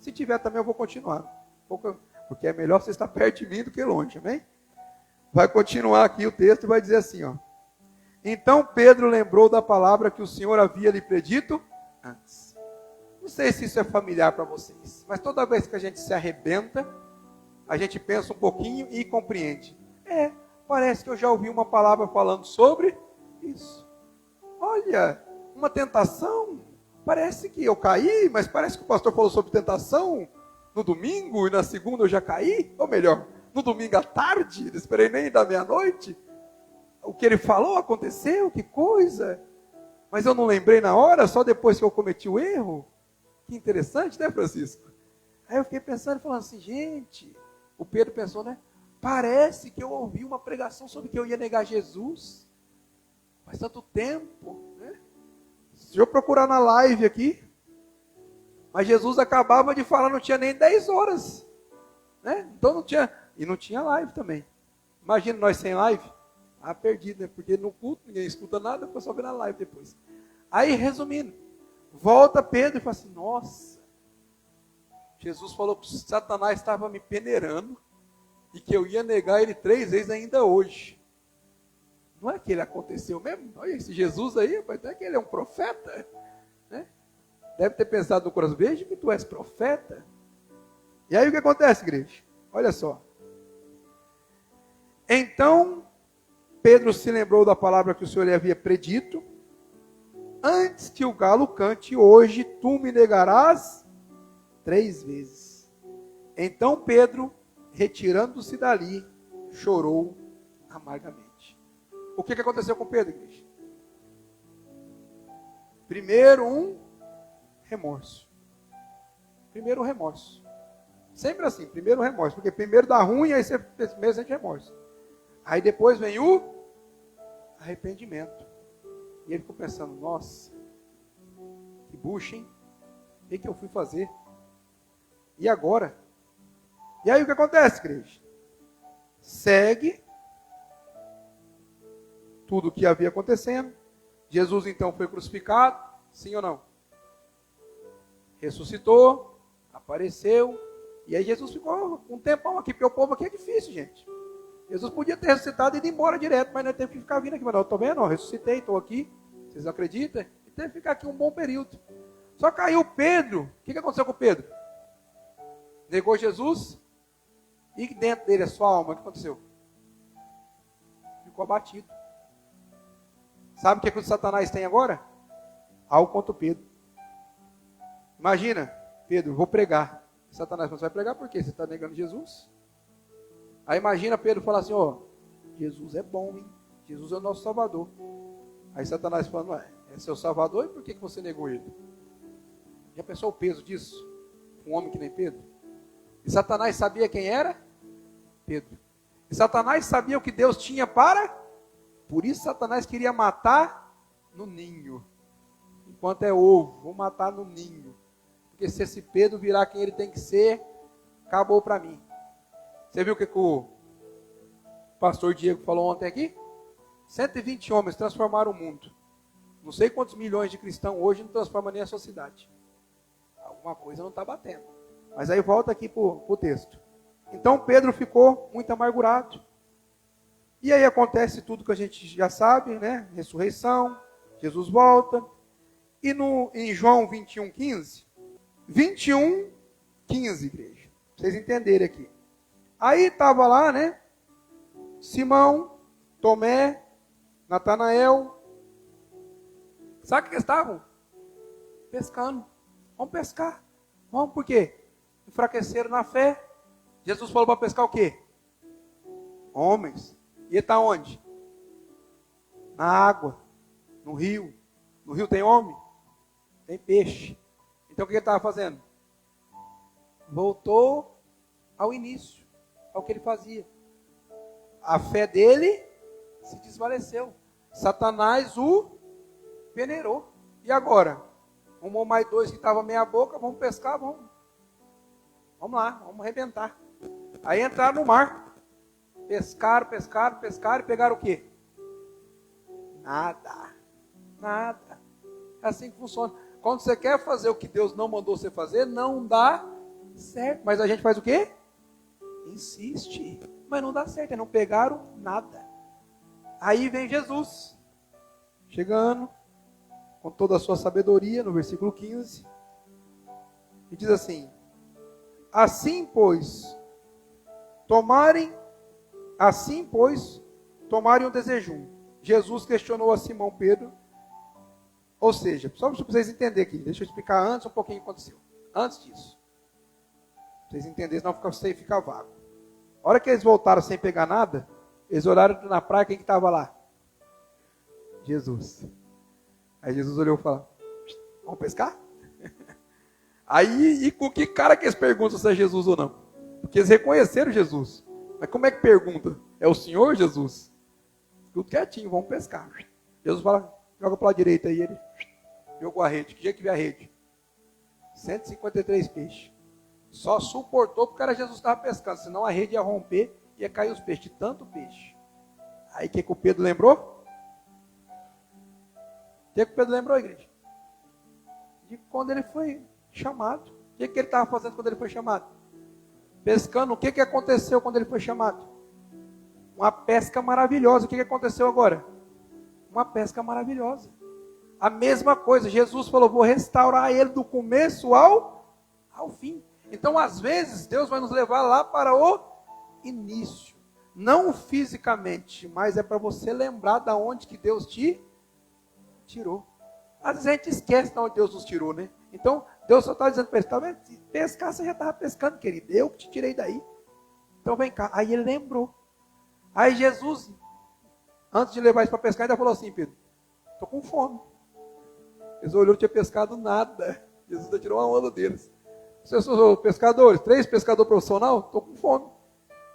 Se tiver também eu vou continuar. Porque é melhor você estar perto de mim do que longe, amém? Vai continuar aqui o texto e vai dizer assim, ó. Então Pedro lembrou da palavra que o Senhor havia lhe predito antes. Não sei se isso é familiar para vocês, mas toda vez que a gente se arrebenta, a gente pensa um pouquinho e compreende. Parece que eu já ouvi uma palavra falando sobre isso. Olha, uma tentação. Parece que eu caí, mas parece que o pastor falou sobre tentação no domingo e na segunda eu já caí. Ou melhor, no domingo à tarde, não esperei nem da meia-noite. O que ele falou aconteceu, que coisa. Mas eu não lembrei na hora, só depois que eu cometi o erro. Que interessante, né, Francisco? Aí eu fiquei pensando, falando assim, gente, o Pedro pensou, né? Parece que eu ouvi uma pregação sobre que eu ia negar Jesus. Faz tanto tempo, né? Se eu procurar na live aqui, mas Jesus acabava de falar, não tinha nem 10 horas, né? Então não tinha, e não tinha live também. Imagina nós sem live, perdido, né? Porque no culto ninguém escuta nada, fica só vendo a live depois. Aí, resumindo, volta Pedro e fala assim, nossa, Jesus falou que Satanás estava me peneirando e que eu ia negar ele 3 vezes ainda hoje. Não é que ele aconteceu mesmo? Olha esse Jesus aí, não é que ele é um profeta, né? Deve ter pensado no coração, veja que tu és profeta. E aí o que acontece, igreja? Olha só. Então, Pedro se lembrou da palavra que o Senhor lhe havia predito. Antes que o galo cante, hoje tu me negarás 3 vezes. Então Pedro, retirando-se dali, chorou amargamente. O que aconteceu com Pedro, igreja? Primeiro um remorso. Primeiro o remorso. Sempre assim, primeiro o remorso. Porque primeiro dá ruim, aí você mesmo sente remorso. Aí depois vem o arrependimento. E ele ficou pensando, nossa, que bucha, hein? O que eu fui fazer? E agora? E aí o que acontece, igreja? Segue tudo o que havia acontecendo. Jesus então foi crucificado, sim ou não? Ressuscitou, apareceu, e aí Jesus ficou um tempão aqui, porque o povo aqui é difícil, gente. Jesus podia ter ressuscitado e ido embora direto, mas nós temos que ficar vindo aqui. Mas não, estou vendo, ressuscitei, estou aqui, vocês acreditam? E teve que ficar aqui um bom período. Só caiu Pedro, o que aconteceu com Pedro? Negou Jesus, e dentro dele a sua alma, o que aconteceu? Ficou abatido. Sabe o que o Satanás tem agora? Algo contra o Pedro. Imagina, Pedro, vou pregar. Satanás, você vai pregar por quê? Você está negando Jesus? Aí imagina Pedro falar assim, Jesus é bom, hein? Jesus é o nosso Salvador. Aí Satanás falando, é seu Salvador e por que você negou ele? Já pensou o peso disso? Um homem que nem Pedro? E Satanás sabia quem era? Pedro. E Satanás sabia o que Deus tinha para... Por isso Satanás queria matar no ninho. Enquanto é ovo, vou matar no ninho. Porque se esse Pedro virar quem ele tem que ser, acabou para mim. Você viu o que o pastor Diego falou ontem aqui? 120 homens transformaram o mundo. Não sei quantos milhões de cristãos hoje não transformam nem a sociedade. Alguma coisa não está batendo. Mas aí volta aqui para o texto. Então Pedro ficou muito amargurado. E aí acontece tudo que a gente já sabe, né? Ressurreição, Jesus volta. E em João 21:15, 21:15, igreja. Pra vocês entenderem aqui. Aí estava lá, né? Simão, Tomé, Natanael. Sabe o que eles estavam? Pescando. Vamos pescar. Vamos por quê? Enfraqueceram na fé. Jesus falou para pescar o quê? Homens. E ele está onde? Na água. No rio. No rio tem homem? Tem peixe. Então o que ele estava fazendo? Voltou ao início. Ao que ele fazia. A fé dele se desvaleceu. Satanás o peneirou. E agora? Um ou mais dois que estavam meia boca, vamos pescar, vamos lá, vamos arrebentar. Aí entraram no mar. Pescaram e pegaram o quê? Nada. É assim que funciona. Quando você quer fazer o que Deus não mandou você fazer, não dá certo. Mas a gente faz o quê? Insiste. Mas não dá certo, não pegaram nada. Aí vem Jesus, chegando, com toda a sua sabedoria, no versículo 15. E diz assim: Assim, pois, tomarem um desejum. Jesus questionou a Simão Pedro. Ou seja, só para vocês entenderem aqui, deixa eu explicar antes um pouquinho o que aconteceu. Antes disso. Para vocês entenderem, senão fica vago. A hora que eles voltaram sem pegar nada, eles olharam na praia, quem que estava lá? Jesus. Aí Jesus olhou e falou: vamos pescar? Aí, e com que cara que eles perguntam se é Jesus ou não? Porque eles reconheceram Jesus. Mas como é que pergunta? É o Senhor Jesus? Tudo quietinho, vamos pescar. Jesus fala: joga para a direita aí. Ele jogou a rede. Que dia que veio a rede? 153 peixes. Só suportou porque era Jesus estava pescando. Senão a rede ia romper e ia cair os peixes. De tanto peixe. Aí o que o Pedro lembrou? O que o Pedro lembrou, igreja? De quando ele foi chamado. O que ele estava fazendo quando ele foi chamado? Pescando. O que aconteceu quando ele foi chamado? Uma pesca maravilhosa. O que aconteceu agora? Uma pesca maravilhosa. A mesma coisa. Jesus falou: vou restaurar ele do começo ao fim. Então, às vezes, Deus vai nos levar lá para o início. Não fisicamente, mas é para você lembrar de onde que Deus te tirou. Às vezes a gente esquece de onde Deus nos tirou, né? Então, Deus só está dizendo para ele: tá vendo? Pescar, você já estava pescando, querido. Eu que te tirei daí. Então, vem cá. Aí ele lembrou. Aí Jesus, antes de levar isso para pescar, ainda falou assim: Pedro, estou com fome. Eles olhou, não tinha pescado nada. Jesus ainda tirou uma onda deles. Vocês são pescadores, 3 pescadores profissionais, estou com fome.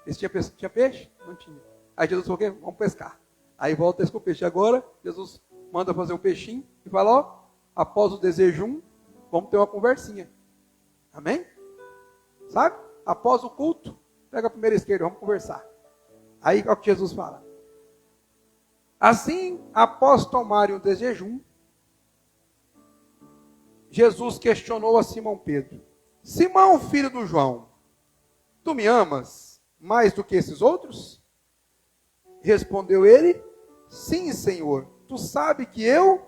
Eles tinha peixe? Não tinha. Aí Jesus falou: o quê? Vamos pescar. Aí volta com o peixe. Agora, Jesus manda fazer um peixinho e fala: ó, após o desejum, vamos ter uma conversinha. Amém? Sabe? Após o culto, pega a primeira esquerda, vamos conversar. Aí é o que Jesus fala. Assim, após tomarem o desejum, Jesus questionou a Simão Pedro: Simão, filho do João, tu me amas mais do que esses outros? Respondeu ele: sim, Senhor, tu sabe que eu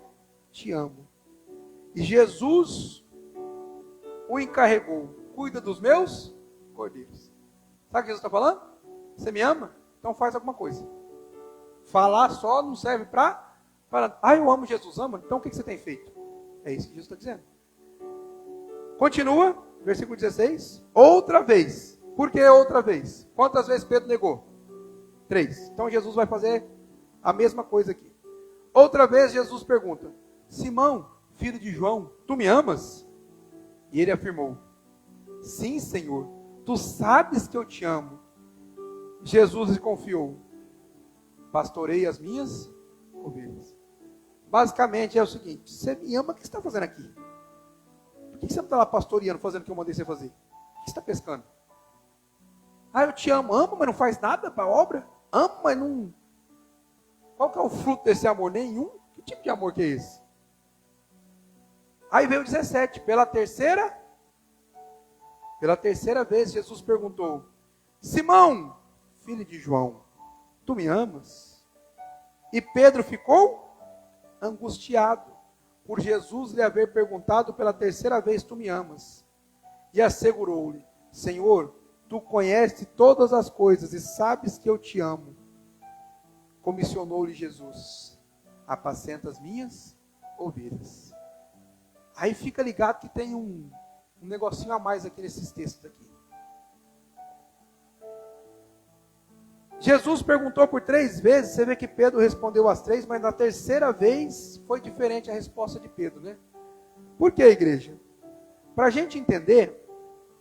te amo. E Jesus o encarregou: cuida dos meus cordeiros. Sabe o que Jesus está falando? Você me ama? Então faz alguma coisa. Falar só não serve para falar: eu amo Jesus. Ama? Então o que você tem feito? É isso que Jesus está dizendo. Continua, versículo 16. Outra vez. Por que outra vez? Quantas vezes Pedro negou? 3. Então Jesus vai fazer a mesma coisa aqui. Outra vez Jesus pergunta: Simão, filho de João, tu me amas? E ele afirmou: sim, Senhor, tu sabes que eu te amo. Jesus lhe confiou: pastorei as minhas ovelhas. Basicamente é o seguinte: você me ama, o que você está fazendo aqui? Por que você não está lá pastoreando, fazendo o que eu mandei você fazer? O que você está pescando? Eu te amo. Amo, mas não faz nada para a obra? Amo, mas não... Qual que é o fruto desse amor? Nenhum. Que tipo de amor que é esse? Aí veio o 17. Pela terceira vez, Jesus perguntou: Simão, filho de João, tu me amas? E Pedro ficou angustiado por Jesus lhe haver perguntado pela terceira vez: tu me amas? E assegurou-lhe: Senhor, tu conheces todas as coisas e sabes que eu te amo. Comissionou-lhe Jesus: apacenta as minhas ovelhas. Aí fica ligado que tem um negocinho a mais aqui nesses textos aqui. Jesus perguntou por 3 vezes, você vê que Pedro respondeu as 3, mas na terceira vez foi diferente a resposta de Pedro, né? Por que, igreja? Para a gente entender,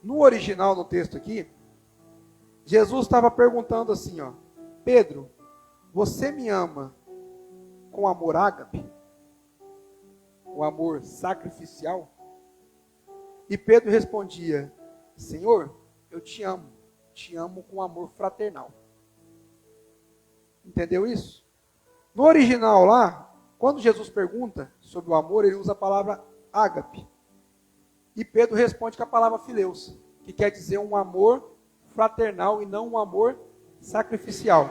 no original, no texto aqui, Jesus estava perguntando assim, ó: Pedro, você me ama com amor ágape, o amor sacrificial? E Pedro respondia: Senhor, eu te amo com amor fraternal. Entendeu isso? No original lá, quando Jesus pergunta sobre o amor, ele usa a palavra ágape. E Pedro responde com a palavra fileus, que quer dizer um amor fraternal e não um amor sacrificial.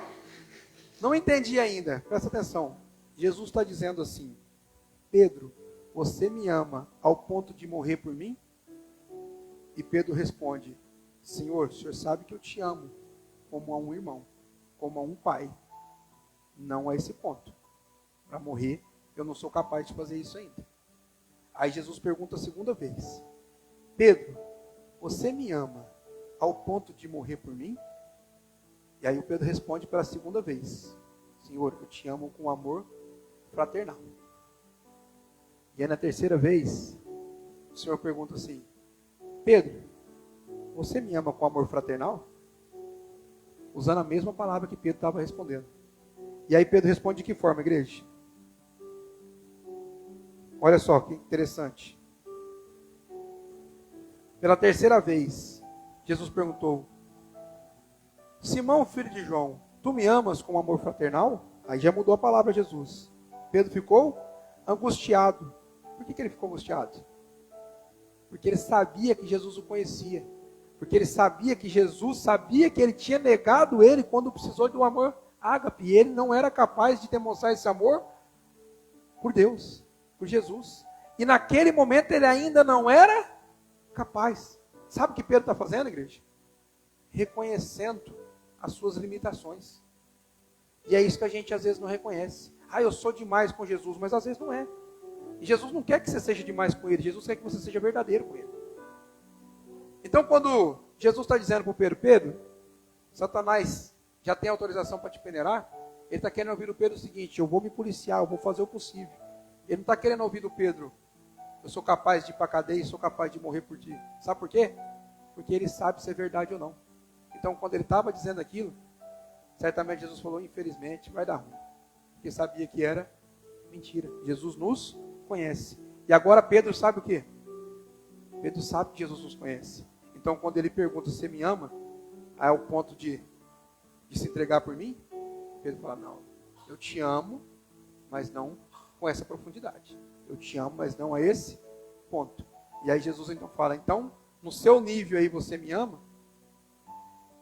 Não entendi ainda, presta atenção. Jesus está dizendo assim: Pedro, você me ama ao ponto de morrer por mim? E Pedro responde: Senhor, o Senhor sabe que eu te amo como a um irmão, como a um pai. Não a esse ponto. Para morrer, eu não sou capaz de fazer isso ainda. Aí Jesus pergunta a segunda vez: Pedro, você me ama ao ponto de morrer por mim? E aí o Pedro responde pela segunda vez: Senhor, eu te amo com amor fraternal. E aí na terceira vez, o Senhor pergunta assim: Pedro, você me ama com amor fraternal? Usando a mesma palavra que Pedro estava respondendo. E aí Pedro responde de que forma, igreja? Olha só que interessante. Pela terceira vez, Jesus perguntou: Simão, filho de João, tu me amas com amor fraternal? Aí já mudou a palavra Jesus. Pedro ficou angustiado. Por que ele ficou angustiado? Porque ele sabia que Jesus o conhecia. Porque ele sabia que Jesus sabia que ele tinha negado ele quando precisou de um amor ágape. E ele não era capaz de demonstrar esse amor por Deus, por Jesus. E naquele momento ele ainda não era capaz. Sabe o que Pedro está fazendo, igreja? Reconhecendo as suas limitações. E é isso que a gente às vezes não reconhece. Eu sou demais com Jesus, mas às vezes não é. E Jesus não quer que você seja demais com ele. Jesus quer que você seja verdadeiro com ele. Então quando Jesus está dizendo para o Pedro: Pedro, Satanás já tem autorização para te peneirar, ele está querendo ouvir do Pedro o seguinte: eu vou me policiar, eu vou fazer o possível. Ele não está querendo ouvir do Pedro: eu sou capaz de ir para a cadeia e sou capaz de morrer por ti. Sabe por quê? Porque ele sabe se é verdade ou não. Então quando ele estava dizendo aquilo, certamente Jesus falou: infelizmente vai dar ruim. Porque sabia que era mentira. Jesus nos conhece. E agora Pedro sabe o quê? Pedro sabe que Jesus nos conhece. Então quando ele pergunta: você me ama? Ao ponto de se entregar por mim? Pedro fala: não, eu te amo, mas não com essa profundidade. Eu te amo, mas não a esse ponto. E aí Jesus então fala: então, no seu nível aí você me ama?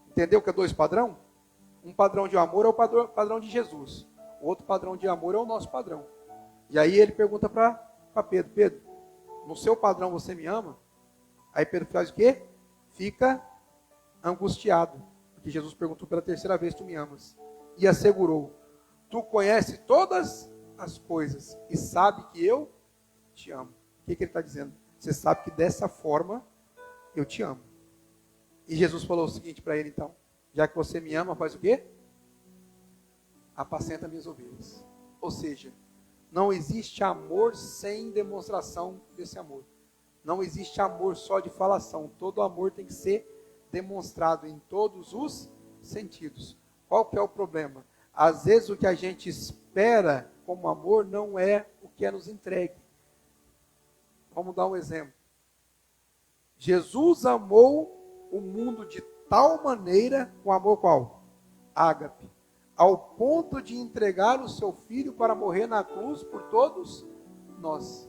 Entendeu que é dois padrão? Um padrão de amor é o padrão de Jesus. O outro padrão de amor é o nosso padrão. E aí ele pergunta para Pedro: Pedro, no seu padrão você me ama? Aí Pedro faz o quê? Fica angustiado. Porque Jesus perguntou pela terceira vez: tu me amas? E assegurou: tu conheces todas as coisas e sabe que eu te amo. O que ele está dizendo? Você sabe que dessa forma eu te amo. E Jesus falou o seguinte para ele então: já que você me ama, faz o quê? Apacenta minhas ovelhas. Ou seja, não existe amor sem demonstração desse amor. Não existe amor só de falação. Todo amor tem que ser demonstrado em todos os sentidos. Qual que é o problema? Às vezes o que a gente espera como amor não é o que é nos entregue. Vamos dar um exemplo. Jesus amou o mundo de tal maneira, com amor qual? Ágape. Ao ponto de entregar o seu filho para morrer na cruz por todos nós.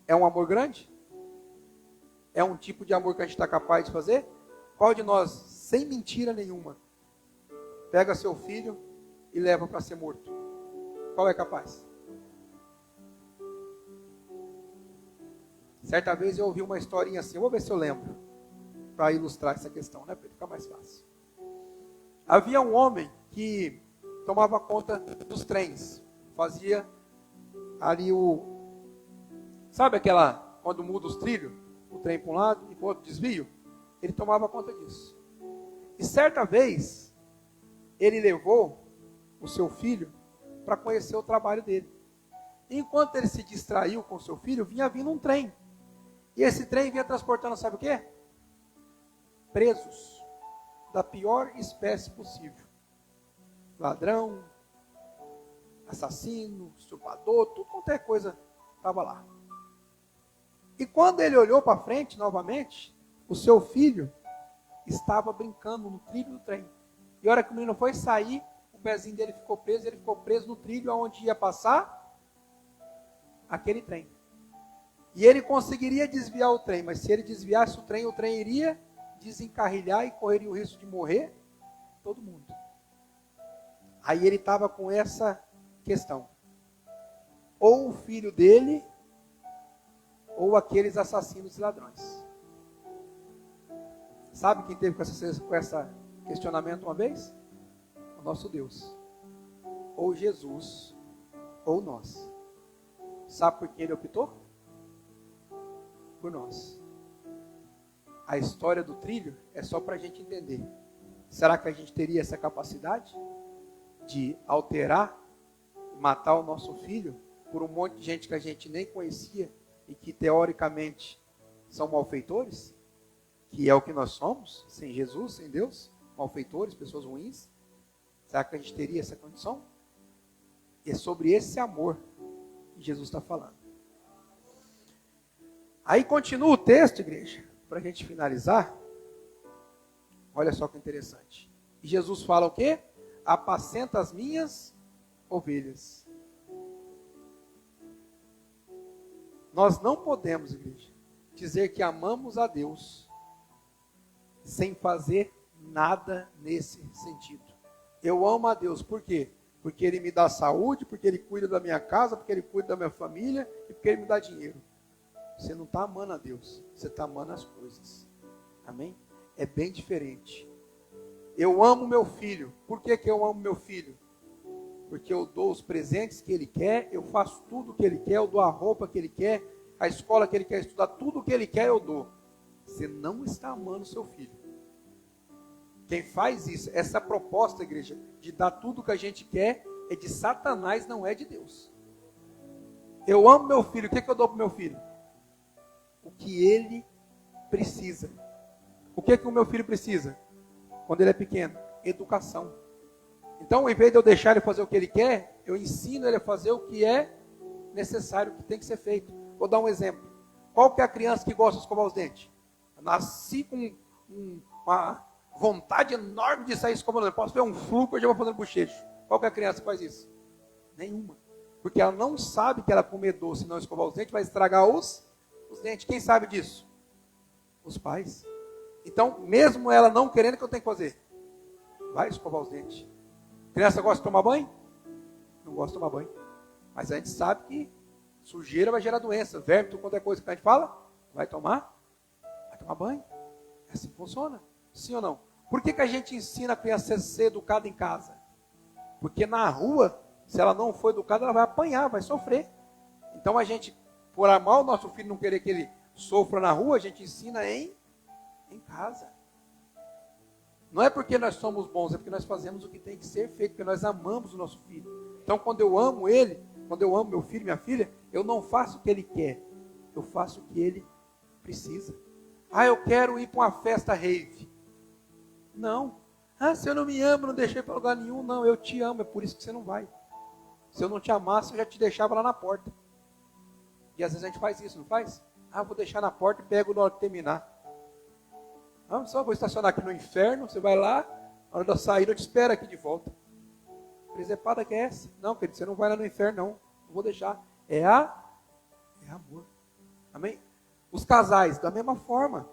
É um amor grande? É um tipo de amor que a gente está capaz de fazer? Qual de nós, sem mentira nenhuma, pega seu filho e leva para ser morto? Qual é capaz? Certa vez eu ouvi uma historinha assim, eu vou ver se eu lembro, para ilustrar essa questão, né, para ficar mais fácil. Havia um homem que tomava conta dos trens, fazia ali sabe aquela, quando muda os trilhos, o trem para um lado e para o outro desvio? Ele tomava conta disso. E certa vez, ele levou o seu filho para conhecer o trabalho dele. E enquanto ele se distraiu com o seu filho, vinha vindo um trem. E esse trem vinha transportando, sabe o quê? Presos da pior espécie possível. Ladrão, assassino, estuprador, tudo quanto é coisa estava lá. E quando ele olhou para frente novamente, o seu filho estava brincando no trilho do trem. E a hora que o menino foi sair, o pezinho dele ficou preso, ele ficou preso no trilho onde ia passar aquele trem. E ele conseguiria desviar o trem, mas se ele desviasse o trem iria desencarrilhar e correria o risco de morrer todo mundo. Aí ele estava com essa questão. Ou o filho dele, ou aqueles assassinos e ladrões. Sabe quem teve com esse questionamento uma vez? O nosso Deus. Ou Jesus, ou nós. Sabe por que ele optou? Por nós. A história do trilho é só para a gente entender. Será que a gente teria essa capacidade de alterar, matar o nosso filho por um monte de gente que a gente nem conhecia e que teoricamente são malfeitores? Que é o que nós somos, sem Jesus, sem Deus, malfeitores, pessoas ruins. Será que a gente teria essa condição? É sobre esse amor que Jesus está falando. Aí continua o texto, igreja, para a gente finalizar. Olha só que interessante. E Jesus fala o quê? Apacenta as minhas ovelhas. Nós não podemos, igreja, dizer que amamos a Deus sem fazer nada nesse sentido. Eu amo a Deus, por quê? Porque Ele me dá saúde, porque Ele cuida da minha casa, porque Ele cuida da minha família e porque Ele me dá dinheiro. Você não está amando a Deus, você está amando as coisas. Amém? É bem diferente. Eu amo meu filho. Por que eu amo meu filho? Porque eu dou os presentes que ele quer, eu faço tudo o que ele quer, eu dou a roupa que ele quer, a escola que ele quer estudar, tudo o que ele quer eu dou. Você não está amando seu filho. Quem faz isso, essa proposta, igreja, de dar tudo o que a gente quer, é de Satanás, não é de Deus. Eu amo meu filho, o que eu dou para o meu filho? O que ele precisa. O que o meu filho precisa? Quando ele é pequeno? Educação. Então, em vez de eu deixar ele fazer o que ele quer, eu ensino ele a fazer o que é necessário, o que tem que ser feito. Vou dar um exemplo. Qual que é a criança que gosta de escovar os dentes? Eu nasci com uma vontade enorme de sair escovando os dentes. Posso ver um fluxo, eu já vou fazendo bochecho. Qual que é a criança que faz isso? Nenhuma. Porque ela não sabe que ela comer doce e não escovar os dentes vai estragar os dentes. Quem sabe disso? Os pais. Então, mesmo ela não querendo, o que eu tenho que fazer? Vai escovar os dentes. Criança gosta de tomar banho? Não gosta de tomar banho. Mas a gente sabe que sujeira vai gerar doença. Verme, tudo quanto é coisa que a gente fala, vai tomar banho. É assim que funciona. Sim ou não? Por que a gente ensina a criança a ser educada em casa? Porque na rua, se ela não for educada, ela vai apanhar, vai sofrer. Então a gente, por amar o nosso filho, não querer que ele sofra na rua, a gente ensina em casa. Não é porque nós somos bons, é porque nós fazemos o que tem que ser feito, porque nós amamos o nosso filho. Então quando eu amo ele, quando eu amo meu filho, minha filha, eu não faço o que ele quer, eu faço o que ele precisa. Ah, eu quero ir para uma festa rave. Não. Ah, se eu não me amo, não deixei para lugar nenhum. Não, eu te amo, é por isso que você não vai. Se eu não te amasse, eu já te deixava lá na porta. E às vezes a gente faz isso, não faz? Ah, vou deixar na porta e pego na hora de terminar. Ah, só vou estacionar aqui no inferno, você vai lá, na hora da saída eu te espero aqui de volta. Presepada que é essa? Não, querido, você não vai lá no inferno, não. Não vou deixar. É amor. Amém? Os casais, da mesma forma.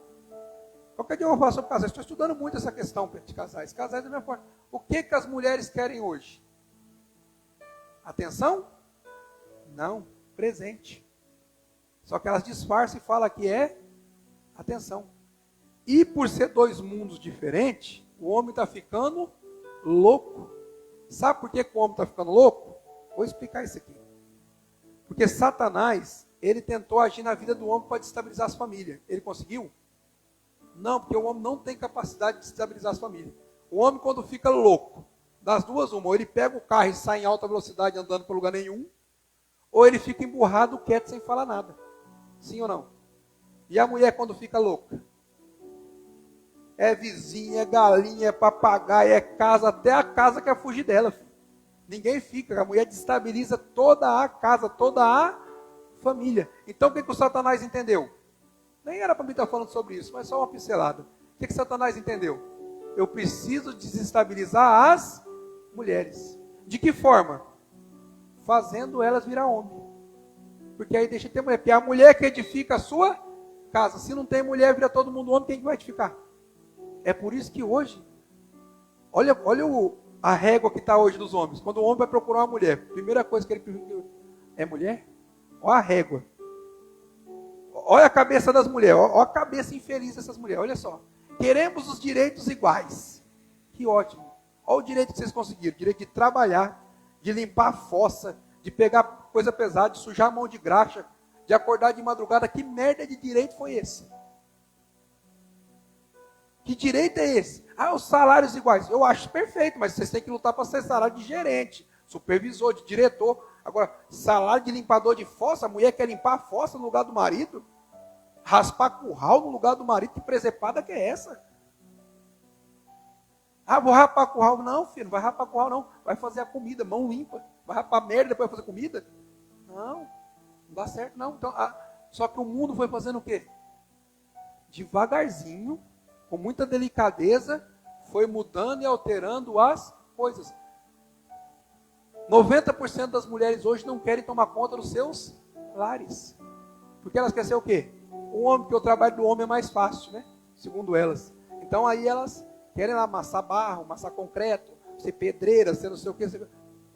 Qualquer dia eu vou falar sobre casais. Estou estudando muito essa questão de casais. Casais da mesma forma. O que as mulheres querem hoje? Atenção? Não. Presente. Só que elas disfarçam e falam que é atenção. E por ser dois mundos diferentes, o homem está ficando louco. Sabe por que o homem está ficando louco? Vou explicar isso aqui. Porque Satanás, ele tentou agir na vida do homem para destabilizar as famílias. Ele conseguiu? Não, porque o homem não tem capacidade de destabilizar as famílias. O homem, quando fica louco, das duas uma, ou ele pega o carro e sai em alta velocidade andando para lugar nenhum, ou ele fica emburrado, quieto, sem falar nada. Sim ou não? E a mulher, quando fica louca? É vizinha, é galinha, é papagaio, é casa, até a casa quer fugir dela. Filho. Ninguém fica, a mulher destabiliza toda a casa, toda a família. Então o que o Satanás entendeu? Nem era para mim estar falando sobre isso, mas só uma pincelada. O que Satanás entendeu? Eu preciso desestabilizar as mulheres. De que forma? Fazendo elas virar homem. Porque aí deixa de ter mulher. Porque é a mulher que edifica a sua casa. Se não tem mulher, vira todo mundo homem, quem que vai edificar? É por isso que hoje, olha a régua que está hoje dos homens. Quando o homem vai procurar uma mulher, a primeira coisa que ele é mulher? Olha a régua. Olha a cabeça das mulheres. Olha a cabeça infeliz dessas mulheres. Olha só. Queremos os direitos iguais. Que ótimo. Olha o direito que vocês conseguiram. Direito de trabalhar, de limpar a fossa, de pegar coisa pesada, de sujar a mão de graxa, de acordar de madrugada. Que merda de direito foi esse? Que direito é esse? Ah, os salários iguais. Eu acho perfeito, mas vocês têm que lutar para ser salário de gerente, supervisor, de diretor. Agora, salário de limpador de fossa, a mulher quer limpar a fossa no lugar do marido? Raspar curral no lugar do marido? Que presepada que é essa? Ah, vou rapar curral. Não, filho, não vai rapar curral não. Vai fazer a comida, mão limpa. Vai rapar merda e depois vai fazer comida? Não dá certo não. Então, só que o mundo foi fazendo o quê? Devagarzinho, com muita delicadeza, foi mudando e alterando as coisas. 90% das mulheres hoje não querem tomar conta dos seus lares. Porque elas querem ser o quê? O homem, porque o trabalho do homem é mais fácil, né? Segundo elas. Então aí elas querem lá amassar barro, amassar concreto, ser pedreira, ser não sei o quê.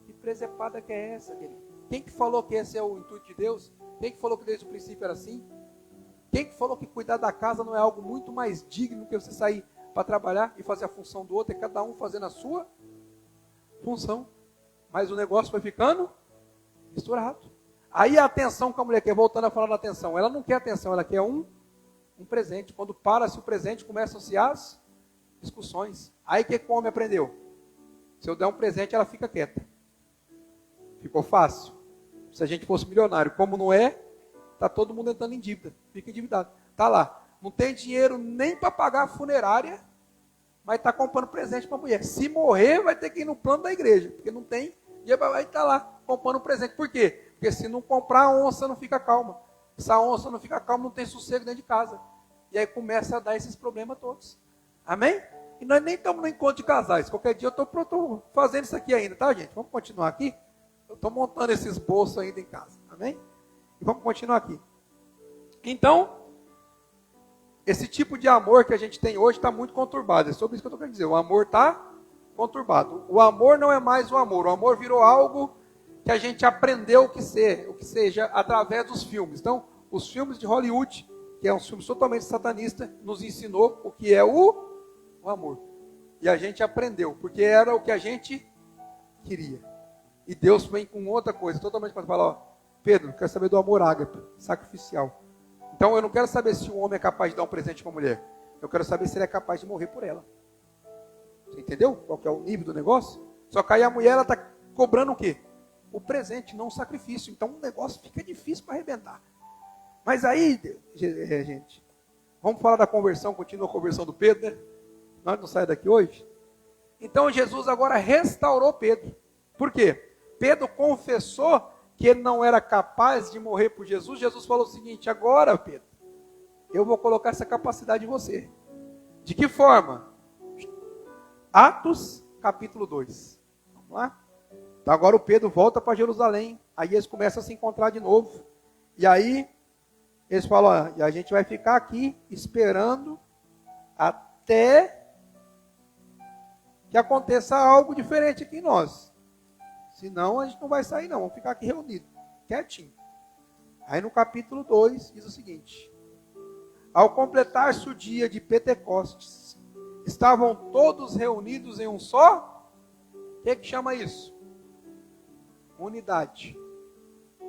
Que presepada que é essa, querido? Quem que falou que esse é o intuito de Deus? Quem que falou que desde o princípio era assim? Quem que falou que cuidar da casa não é algo muito mais digno que você sair para trabalhar e fazer a função do outro? É cada um fazendo a sua função. Mas o negócio foi ficando misturado. Aí a atenção que a mulher quer, voltando a falar da atenção, ela não quer atenção, ela quer um presente. Quando para-se o presente, começam-se as discussões. Aí o que o homem aprendeu? Se eu der um presente, ela fica quieta. Ficou fácil. Se a gente fosse milionário, como não é, está todo mundo entrando em dívida, fica endividado. Está lá, não tem dinheiro nem para pagar a funerária, mas está comprando presente para a mulher. Se morrer, vai ter que ir no plano da igreja, porque não tem dinheiro, vai estar lá comprando presente. Por quê? Porque se não comprar, a onça não fica calma. Se a onça não fica calma, não tem sossego dentro de casa. E aí começa a dar esses problemas todos. Amém? E nós nem estamos no encontro de casais. Qualquer dia eu estou fazendo isso aqui ainda, tá, gente? Vamos continuar aqui? Eu estou montando esses bolsos ainda em casa. Amém? E vamos continuar aqui. Então, esse tipo de amor que a gente tem hoje está muito conturbado. É sobre isso que eu estou querendo dizer. O amor está conturbado. O amor não é mais o amor. O amor virou algo que a gente aprendeu o que seja através dos filmes. Então, os filmes de Hollywood, que é um filme totalmente satanista, nos ensinou o que é o amor. E a gente aprendeu, porque era o que a gente queria. E Deus vem com outra coisa, totalmente para falar, ó, Pedro, eu quero saber do amor ágape, sacrificial. Então eu não quero saber se o homem é capaz de dar um presente para a mulher. Eu quero saber se ele é capaz de morrer por ela. Você entendeu qual que é o nível do negócio? Só que aí a mulher, ela está cobrando o quê? O presente, não o sacrifício. Então o negócio fica difícil para arrebentar. Mas aí, gente, vamos falar da conversão, continua a conversão do Pedro, né? Nós não saímos daqui hoje. Então Jesus agora restaurou Pedro. Por quê? Pedro confessou que ele não era capaz de morrer por Jesus. Jesus falou o seguinte: agora, Pedro, eu vou colocar essa capacidade em você. De que forma? Atos, capítulo 2. Vamos lá? Então agora o Pedro volta para Jerusalém. Aí eles começam a se encontrar de novo. E aí, eles falam, e a gente vai ficar aqui esperando até que aconteça algo diferente aqui em nós. Senão a gente não vai sair não, vamos ficar aqui reunidos, quietinho. Aí no capítulo 2 diz o seguinte: ao completar-se o dia de Pentecostes, estavam todos reunidos em um só. O que chama isso? Unidade.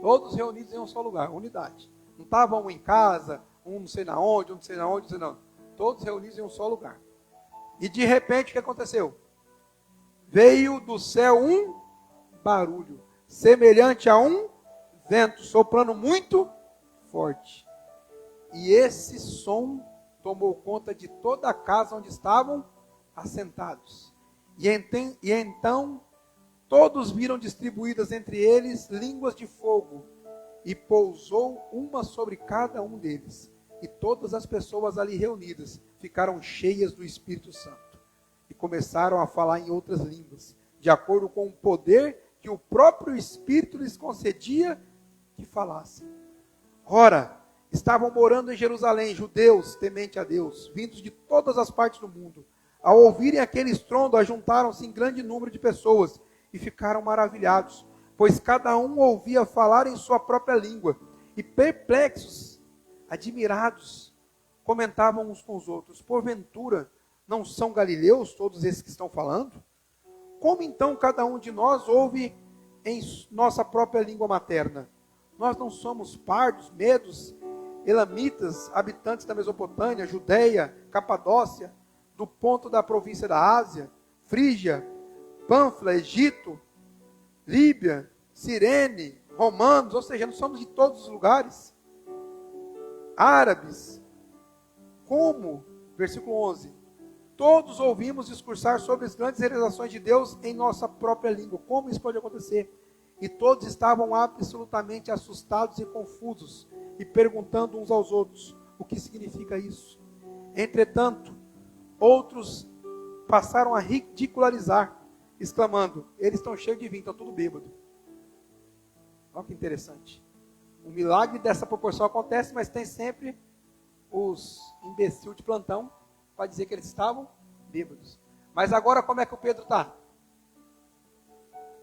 Todos reunidos em um só lugar, unidade. Não estavam um em casa, um não sei na onde, um não sei na onde, não sei na onde. Todos reunidos em um só lugar. E de repente o que aconteceu? Veio do céu um barulho, semelhante a um vento, soprando muito forte. E esse som tomou conta de toda a casa onde estavam assentados. E então Todos viram distribuídas entre eles línguas de fogo, e pousou uma sobre cada um deles. E todas as pessoas ali reunidas ficaram cheias do Espírito Santo e começaram a falar em outras línguas, de acordo com o poder que o próprio Espírito lhes concedia que falassem. Ora, estavam morando em Jerusalém judeus temente a Deus, vindos de todas as partes do mundo. Ao ouvirem aquele estrondo, ajuntaram-se em grande número de pessoas e ficaram maravilhados, pois cada um ouvia falar em sua própria língua, e perplexos, admirados, comentavam uns com os outros: porventura não são galileus todos esses que estão falando? Como então cada um de nós ouve em nossa própria língua materna? Nós não somos pardos, medos, elamitas, habitantes da Mesopotâmia, Judeia, Capadócia, do ponto da província da Ásia, Frígia, Pânfila, Egito, Líbia, Cirene, romanos, ou seja, nós somos de todos os lugares, árabes. Como, versículo 11, todos ouvimos discursar sobre as grandes realizações de Deus em nossa própria língua. Como isso pode acontecer? E todos estavam absolutamente assustados e confusos, e perguntando uns aos outros: o que significa isso? Entretanto, outros passaram a ridicularizar, exclamando: eles estão cheios de vinho, estão tudo bêbado. Olha que interessante. Um milagre dessa proporção acontece, mas tem sempre os imbecil de plantão para dizer que eles estavam bêbados. Mas agora como é que o Pedro está?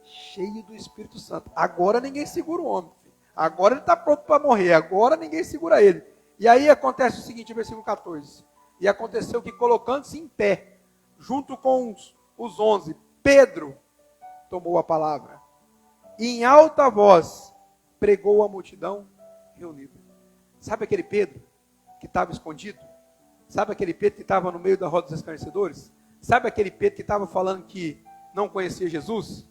Cheio do Espírito Santo. Agora ninguém segura o homem. Filho. Agora ele está pronto para morrer. Agora ninguém segura ele. E aí acontece o seguinte, versículo 14. E aconteceu que, colocando-se em pé, junto com os 11, Pedro tomou a palavra. E em alta voz pregou a multidão reunida. Sabe aquele Pedro que estava escondido? Sabe aquele Pedro que estava no meio da roda dos escarnecedores? Sabe aquele Pedro que estava falando que não conhecia Jesus?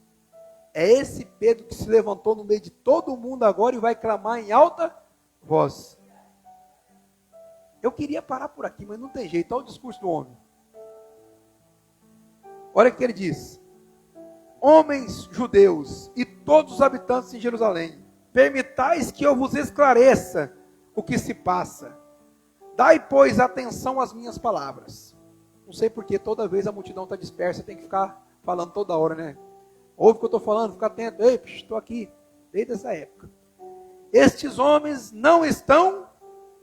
É esse Pedro que se levantou no meio de todo mundo agora e vai clamar em alta voz. Eu queria parar por aqui, mas não tem jeito. Olha o discurso do homem. Olha o que ele diz: homens judeus e todos os habitantes de Jerusalém, permitais que eu vos esclareça o que se passa. Dai, pois, atenção às minhas palavras. Não sei porque toda vez a multidão está dispersa, tem que ficar falando toda hora, né? Ouve o que eu estou falando, fica atento. Ei, estou aqui, desde essa época. Estes homens não estão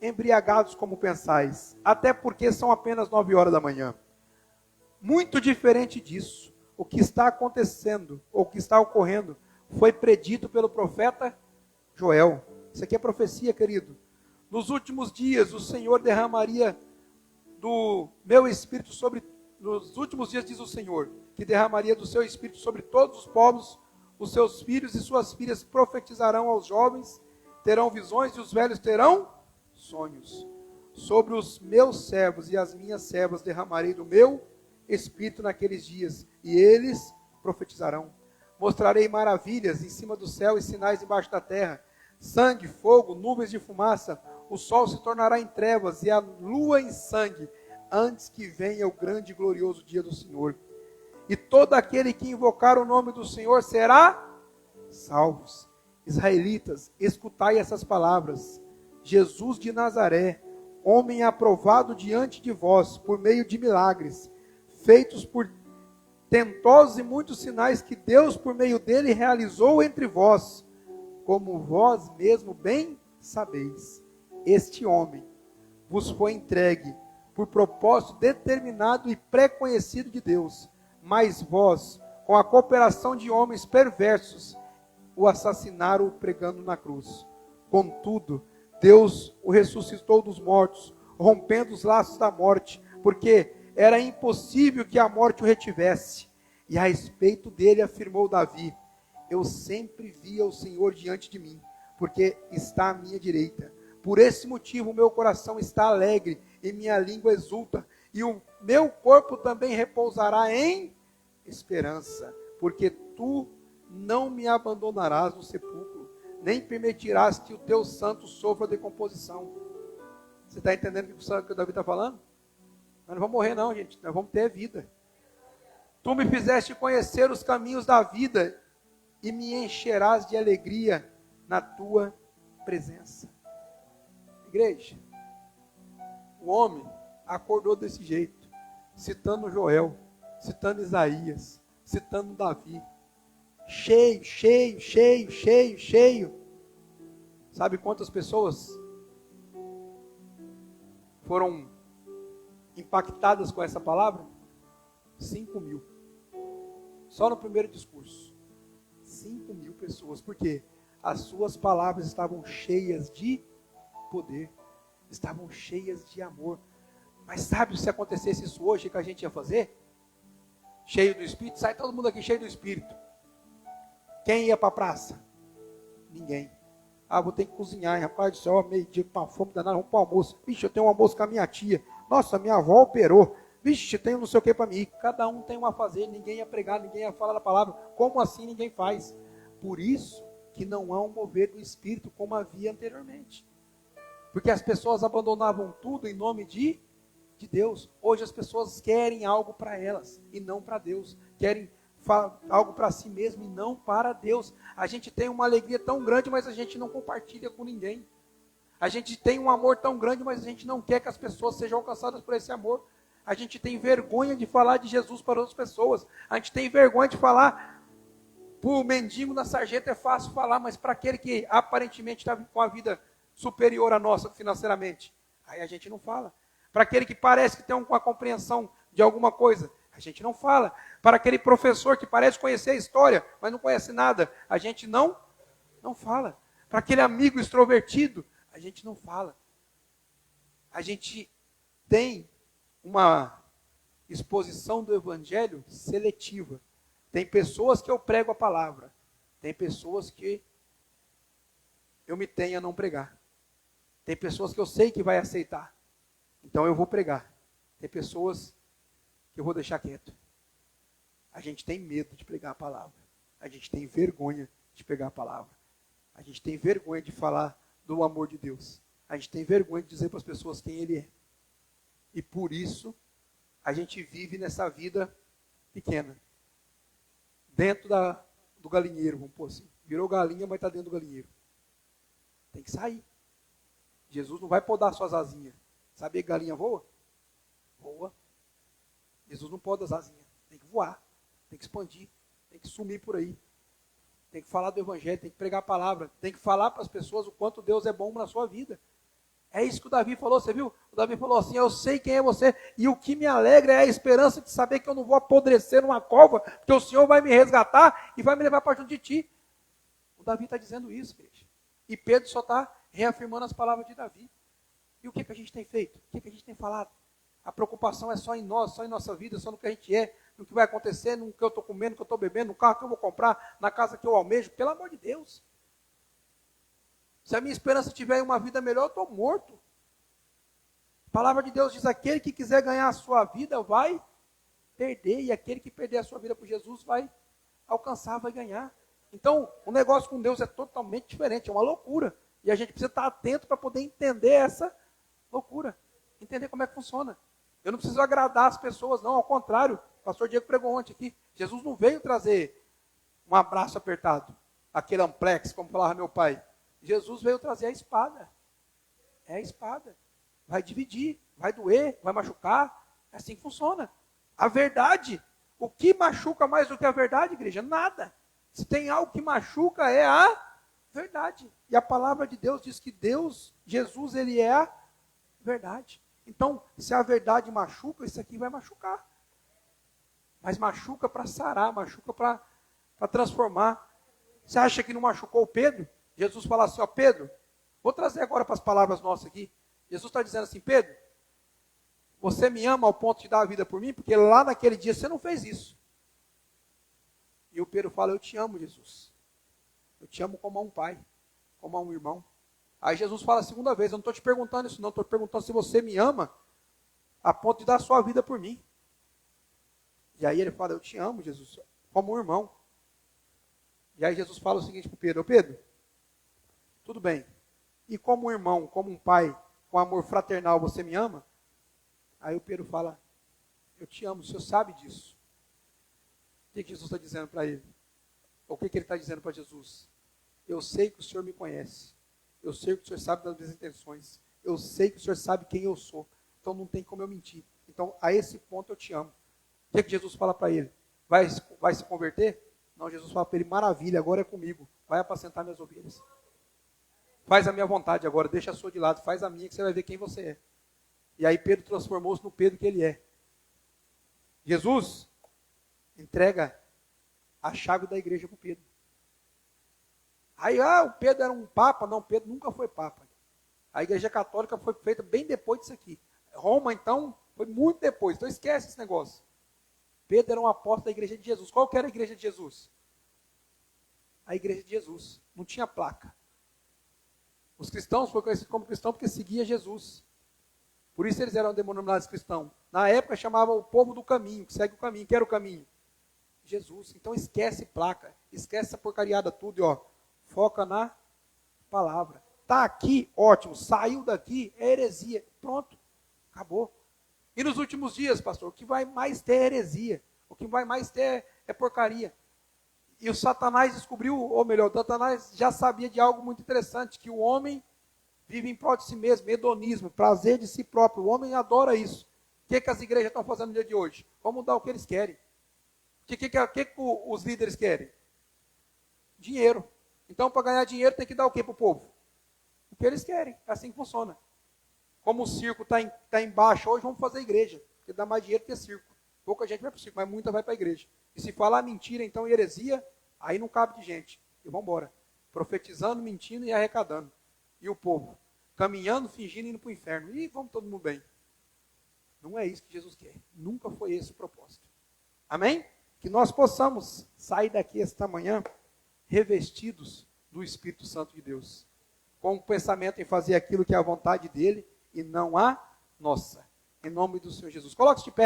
embriagados como pensais, até porque são apenas 9 horas da manhã. Muito diferente disso, o que está acontecendo, ou o que está ocorrendo, foi predito pelo profeta Joel. Isso aqui é profecia, querido. Nos últimos dias, o Senhor derramaria do meu espírito sobre... Nos últimos dias, diz o Senhor, que derramaria do seu espírito sobre todos os povos. Os seus filhos e suas filhas profetizarão aos jovens, terão visões e os velhos terão sonhos. Sobre os meus servos e as minhas servas derramarei do meu espírito naqueles dias, e eles profetizarão. Mostrarei maravilhas em cima do céu e sinais embaixo da terra: sangue, fogo, nuvens de fumaça. O sol se tornará em trevas e a lua em sangue, antes que venha o grande e glorioso dia do Senhor. E todo aquele que invocar o nome do Senhor será salvo. Israelitas, escutai essas palavras. Jesus de Nazaré, homem aprovado diante de vós por meio de milagres, feitos por tentosos e muitos sinais que Deus por meio dele realizou entre vós, como vós mesmo bem sabeis. Este homem vos foi entregue por propósito determinado e pré-conhecido de Deus, mas vós, com a cooperação de homens perversos, o assassinaram pregando na cruz. Contudo, Deus o ressuscitou dos mortos, rompendo os laços da morte, porque era impossível que a morte o retivesse. E a respeito dele afirmou Davi: eu sempre via o Senhor diante de mim, porque está à minha direita. Por esse motivo o meu coração está alegre e minha língua exulta, e o meu corpo também repousará em esperança, porque tu não me abandonarás no sepulcro, nem permitirás que o teu santo sofra decomposição. Você está entendendo o que o Davi está falando? Nós não vamos morrer não, gente, nós vamos ter vida. Tu me fizeste conhecer os caminhos da vida e me encherás de alegria na tua presença. Igreja, o homem acordou desse jeito, citando Joel, citando Isaías, citando Davi. Cheio, cheio, cheio, cheio, cheio. Sabe quantas pessoas foram impactadas com essa palavra? 5.000. Só no primeiro discurso. 5.000 pessoas. Por quê? As suas palavras estavam cheias de poder. Estavam cheias de amor. Mas sabe se acontecesse isso hoje, o que a gente ia fazer? Cheio do Espírito? Sai todo mundo aqui cheio do Espírito. Quem ia para a praça? Ninguém. Ah, vou ter que cozinhar, rapaz do céu, meio-dia, com uma fome danada, vamos para o almoço. Vixe, eu tenho um almoço com a minha tia. Nossa, minha avó operou. Vixe, tenho não sei o que para mim. Cada um tem uma a fazer, ninguém ia pregar, ninguém ia falar da palavra. Como assim ninguém faz? Por isso que não há um mover do Espírito como havia anteriormente. Porque as pessoas abandonavam tudo em nome de Deus. Hoje as pessoas querem algo para elas e não para Deus. Querem algo para si mesmo e não para Deus. A gente tem uma alegria tão grande, mas a gente não compartilha com ninguém. A gente tem um amor tão grande, mas a gente não quer que as pessoas sejam alcançadas por esse amor. A gente tem vergonha de falar de Jesus para outras pessoas. A gente tem vergonha de falar. Para o mendigo na sarjeta é fácil falar, mas para aquele que aparentemente está com a vida superior à nossa financeiramente, aí a gente não fala. Para aquele que parece que tem uma compreensão de alguma coisa, a gente não fala. Para aquele professor que parece conhecer a história, mas não conhece nada, a gente não fala. Para aquele amigo extrovertido, a gente não fala. A gente tem uma exposição do evangelho seletiva. Tem pessoas que eu prego a palavra. Tem pessoas que eu me tenho a não pregar. Tem pessoas que eu sei que vai aceitar. Então eu vou pregar. Tem pessoas que eu vou deixar quieto. A gente tem medo de pregar a palavra. A gente tem vergonha de pregar a palavra. A gente tem vergonha de falar do amor de Deus. A gente tem vergonha de dizer para as pessoas quem Ele é. E por isso, a gente vive nessa vida pequena. Dentro do galinheiro, vamos pôr assim. Virou galinha, mas está dentro do galinheiro. Tem que sair. Jesus não vai podar suas asinhas. Sabe que galinha voa? Voa. Jesus não poda as asinhas. Tem que voar. Tem que expandir. Tem que sumir por aí. Tem que falar do evangelho. Tem que pregar a palavra. Tem que falar para as pessoas o quanto Deus é bom na sua vida. É isso que o Davi falou, você viu? O Davi falou assim, eu sei quem é você, e o que me alegra é a esperança de saber que eu não vou apodrecer numa cova, porque o Senhor vai me resgatar e vai me levar para junto de ti. O Davi está dizendo isso, igreja. E Pedro só está reafirmando as palavras de Davi. E o que a gente tem feito? O que a gente tem falado? A preocupação é só em nós, só em nossa vida, só no que a gente é, no que vai acontecer, no que eu estou comendo, no que eu estou bebendo, no carro que eu vou comprar, na casa que eu almejo. Pelo amor de Deus. Se a minha esperança tiver em uma vida melhor, eu estou morto. A palavra de Deus diz, aquele que quiser ganhar a sua vida vai perder, e aquele que perder a sua vida por Jesus vai alcançar, vai ganhar. Então, o negócio com Deus é totalmente diferente, é uma loucura. E a gente precisa estar atento para poder entender essa loucura, entender como é que funciona. Eu não preciso agradar as pessoas, não, ao contrário, o pastor Diego pregou ontem aqui, Jesus não veio trazer um abraço apertado, aquele amplex, como falava meu pai. Jesus veio trazer a espada. É a espada. Vai dividir, vai doer, vai machucar. É assim que funciona. A verdade, o que machuca mais do que a verdade, igreja? Nada. Se tem algo que machuca, é a verdade. E a palavra de Deus diz que Deus, Jesus, Ele é a verdade. Então, se a verdade machuca, isso aqui vai machucar. Mas machuca para sarar, machuca para transformar. Você acha que não machucou o Pedro? Jesus fala assim, ó, Pedro, vou trazer agora para as palavras nossas aqui. Jesus está dizendo assim, Pedro, você me ama ao ponto de dar a vida por mim? Porque lá naquele dia você não fez isso. E o Pedro fala, eu te amo, Jesus. Eu te amo como a um pai, como a um irmão. Aí Jesus fala a segunda vez, eu não estou te perguntando isso não, estou te perguntando se você me ama a ponto de dar a sua vida por mim. E aí ele fala, eu te amo, Jesus, como um irmão. E aí Jesus fala o seguinte para o Pedro, Pedro, tudo bem. E como um irmão, como um pai, com amor fraternal, você me ama? Aí o Pedro fala, eu te amo, o senhor sabe disso. que Jesus está dizendo para ele? O que ele está dizendo para Jesus? Eu sei que o Senhor me conhece. Eu sei que o Senhor sabe das minhas intenções. Eu sei que o Senhor sabe quem eu sou. Então não tem como eu mentir. Então, a esse ponto eu te amo. O que Jesus fala para ele? Vai se converter? Não, Jesus fala para ele, maravilha, agora é comigo. Vai apacentar minhas ovelhas. Faz a minha vontade agora, deixa a sua de lado, faz a minha que você vai ver quem você é. E aí Pedro transformou-se no Pedro que ele é. Jesus entrega a chave da igreja para o Pedro. Aí, o Pedro era um papa? Não, Pedro nunca foi papa. A igreja católica foi feita bem depois disso aqui. Roma, então, foi muito depois. Então esquece esse negócio. Pedro era um apóstolo da igreja de Jesus. Qual que era a igreja de Jesus? A igreja de Jesus. Não tinha placa. Os cristãos foram conhecidos como cristãos porque seguia Jesus. Por isso eles eram denominados cristãos. Na época chamavam o povo do caminho, que segue o caminho. Que era o caminho? Jesus. Então esquece placa. Esquece essa porcariada tudo e foca na palavra. Está aqui, ótimo. Saiu daqui, é heresia. Pronto. Acabou. E nos últimos dias, pastor, o que vai mais ter é heresia. O que vai mais ter é porcaria. E o Satanás descobriu, ou melhor, o Satanás já sabia de algo muito interessante, que o homem vive em prol de si mesmo, hedonismo, prazer de si próprio. O homem adora isso. O que as igrejas estão fazendo no dia de hoje? Vamos dar o que eles querem. O que os líderes querem? Dinheiro. Então, para ganhar dinheiro, tem que dar o que para o povo? O que eles querem. É assim que funciona. Como o circo está em baixa hoje, vamos fazer igreja. Porque dá mais dinheiro que circo. Pouca gente vai para o circo, mas muita vai para a igreja. E se falar mentira, então heresia, aí não cabe de gente. E vamos embora. Profetizando, mentindo e arrecadando. E o povo? Caminhando, fingindo e indo para o inferno. E vamos todo mundo bem. Não é isso que Jesus quer. Nunca foi esse o propósito. Amém? Que nós possamos sair daqui esta manhã revestidos do Espírito Santo de Deus. Com o pensamento em fazer aquilo que é a vontade dele e não a nossa. Em nome do Senhor Jesus. Coloque-se de pé.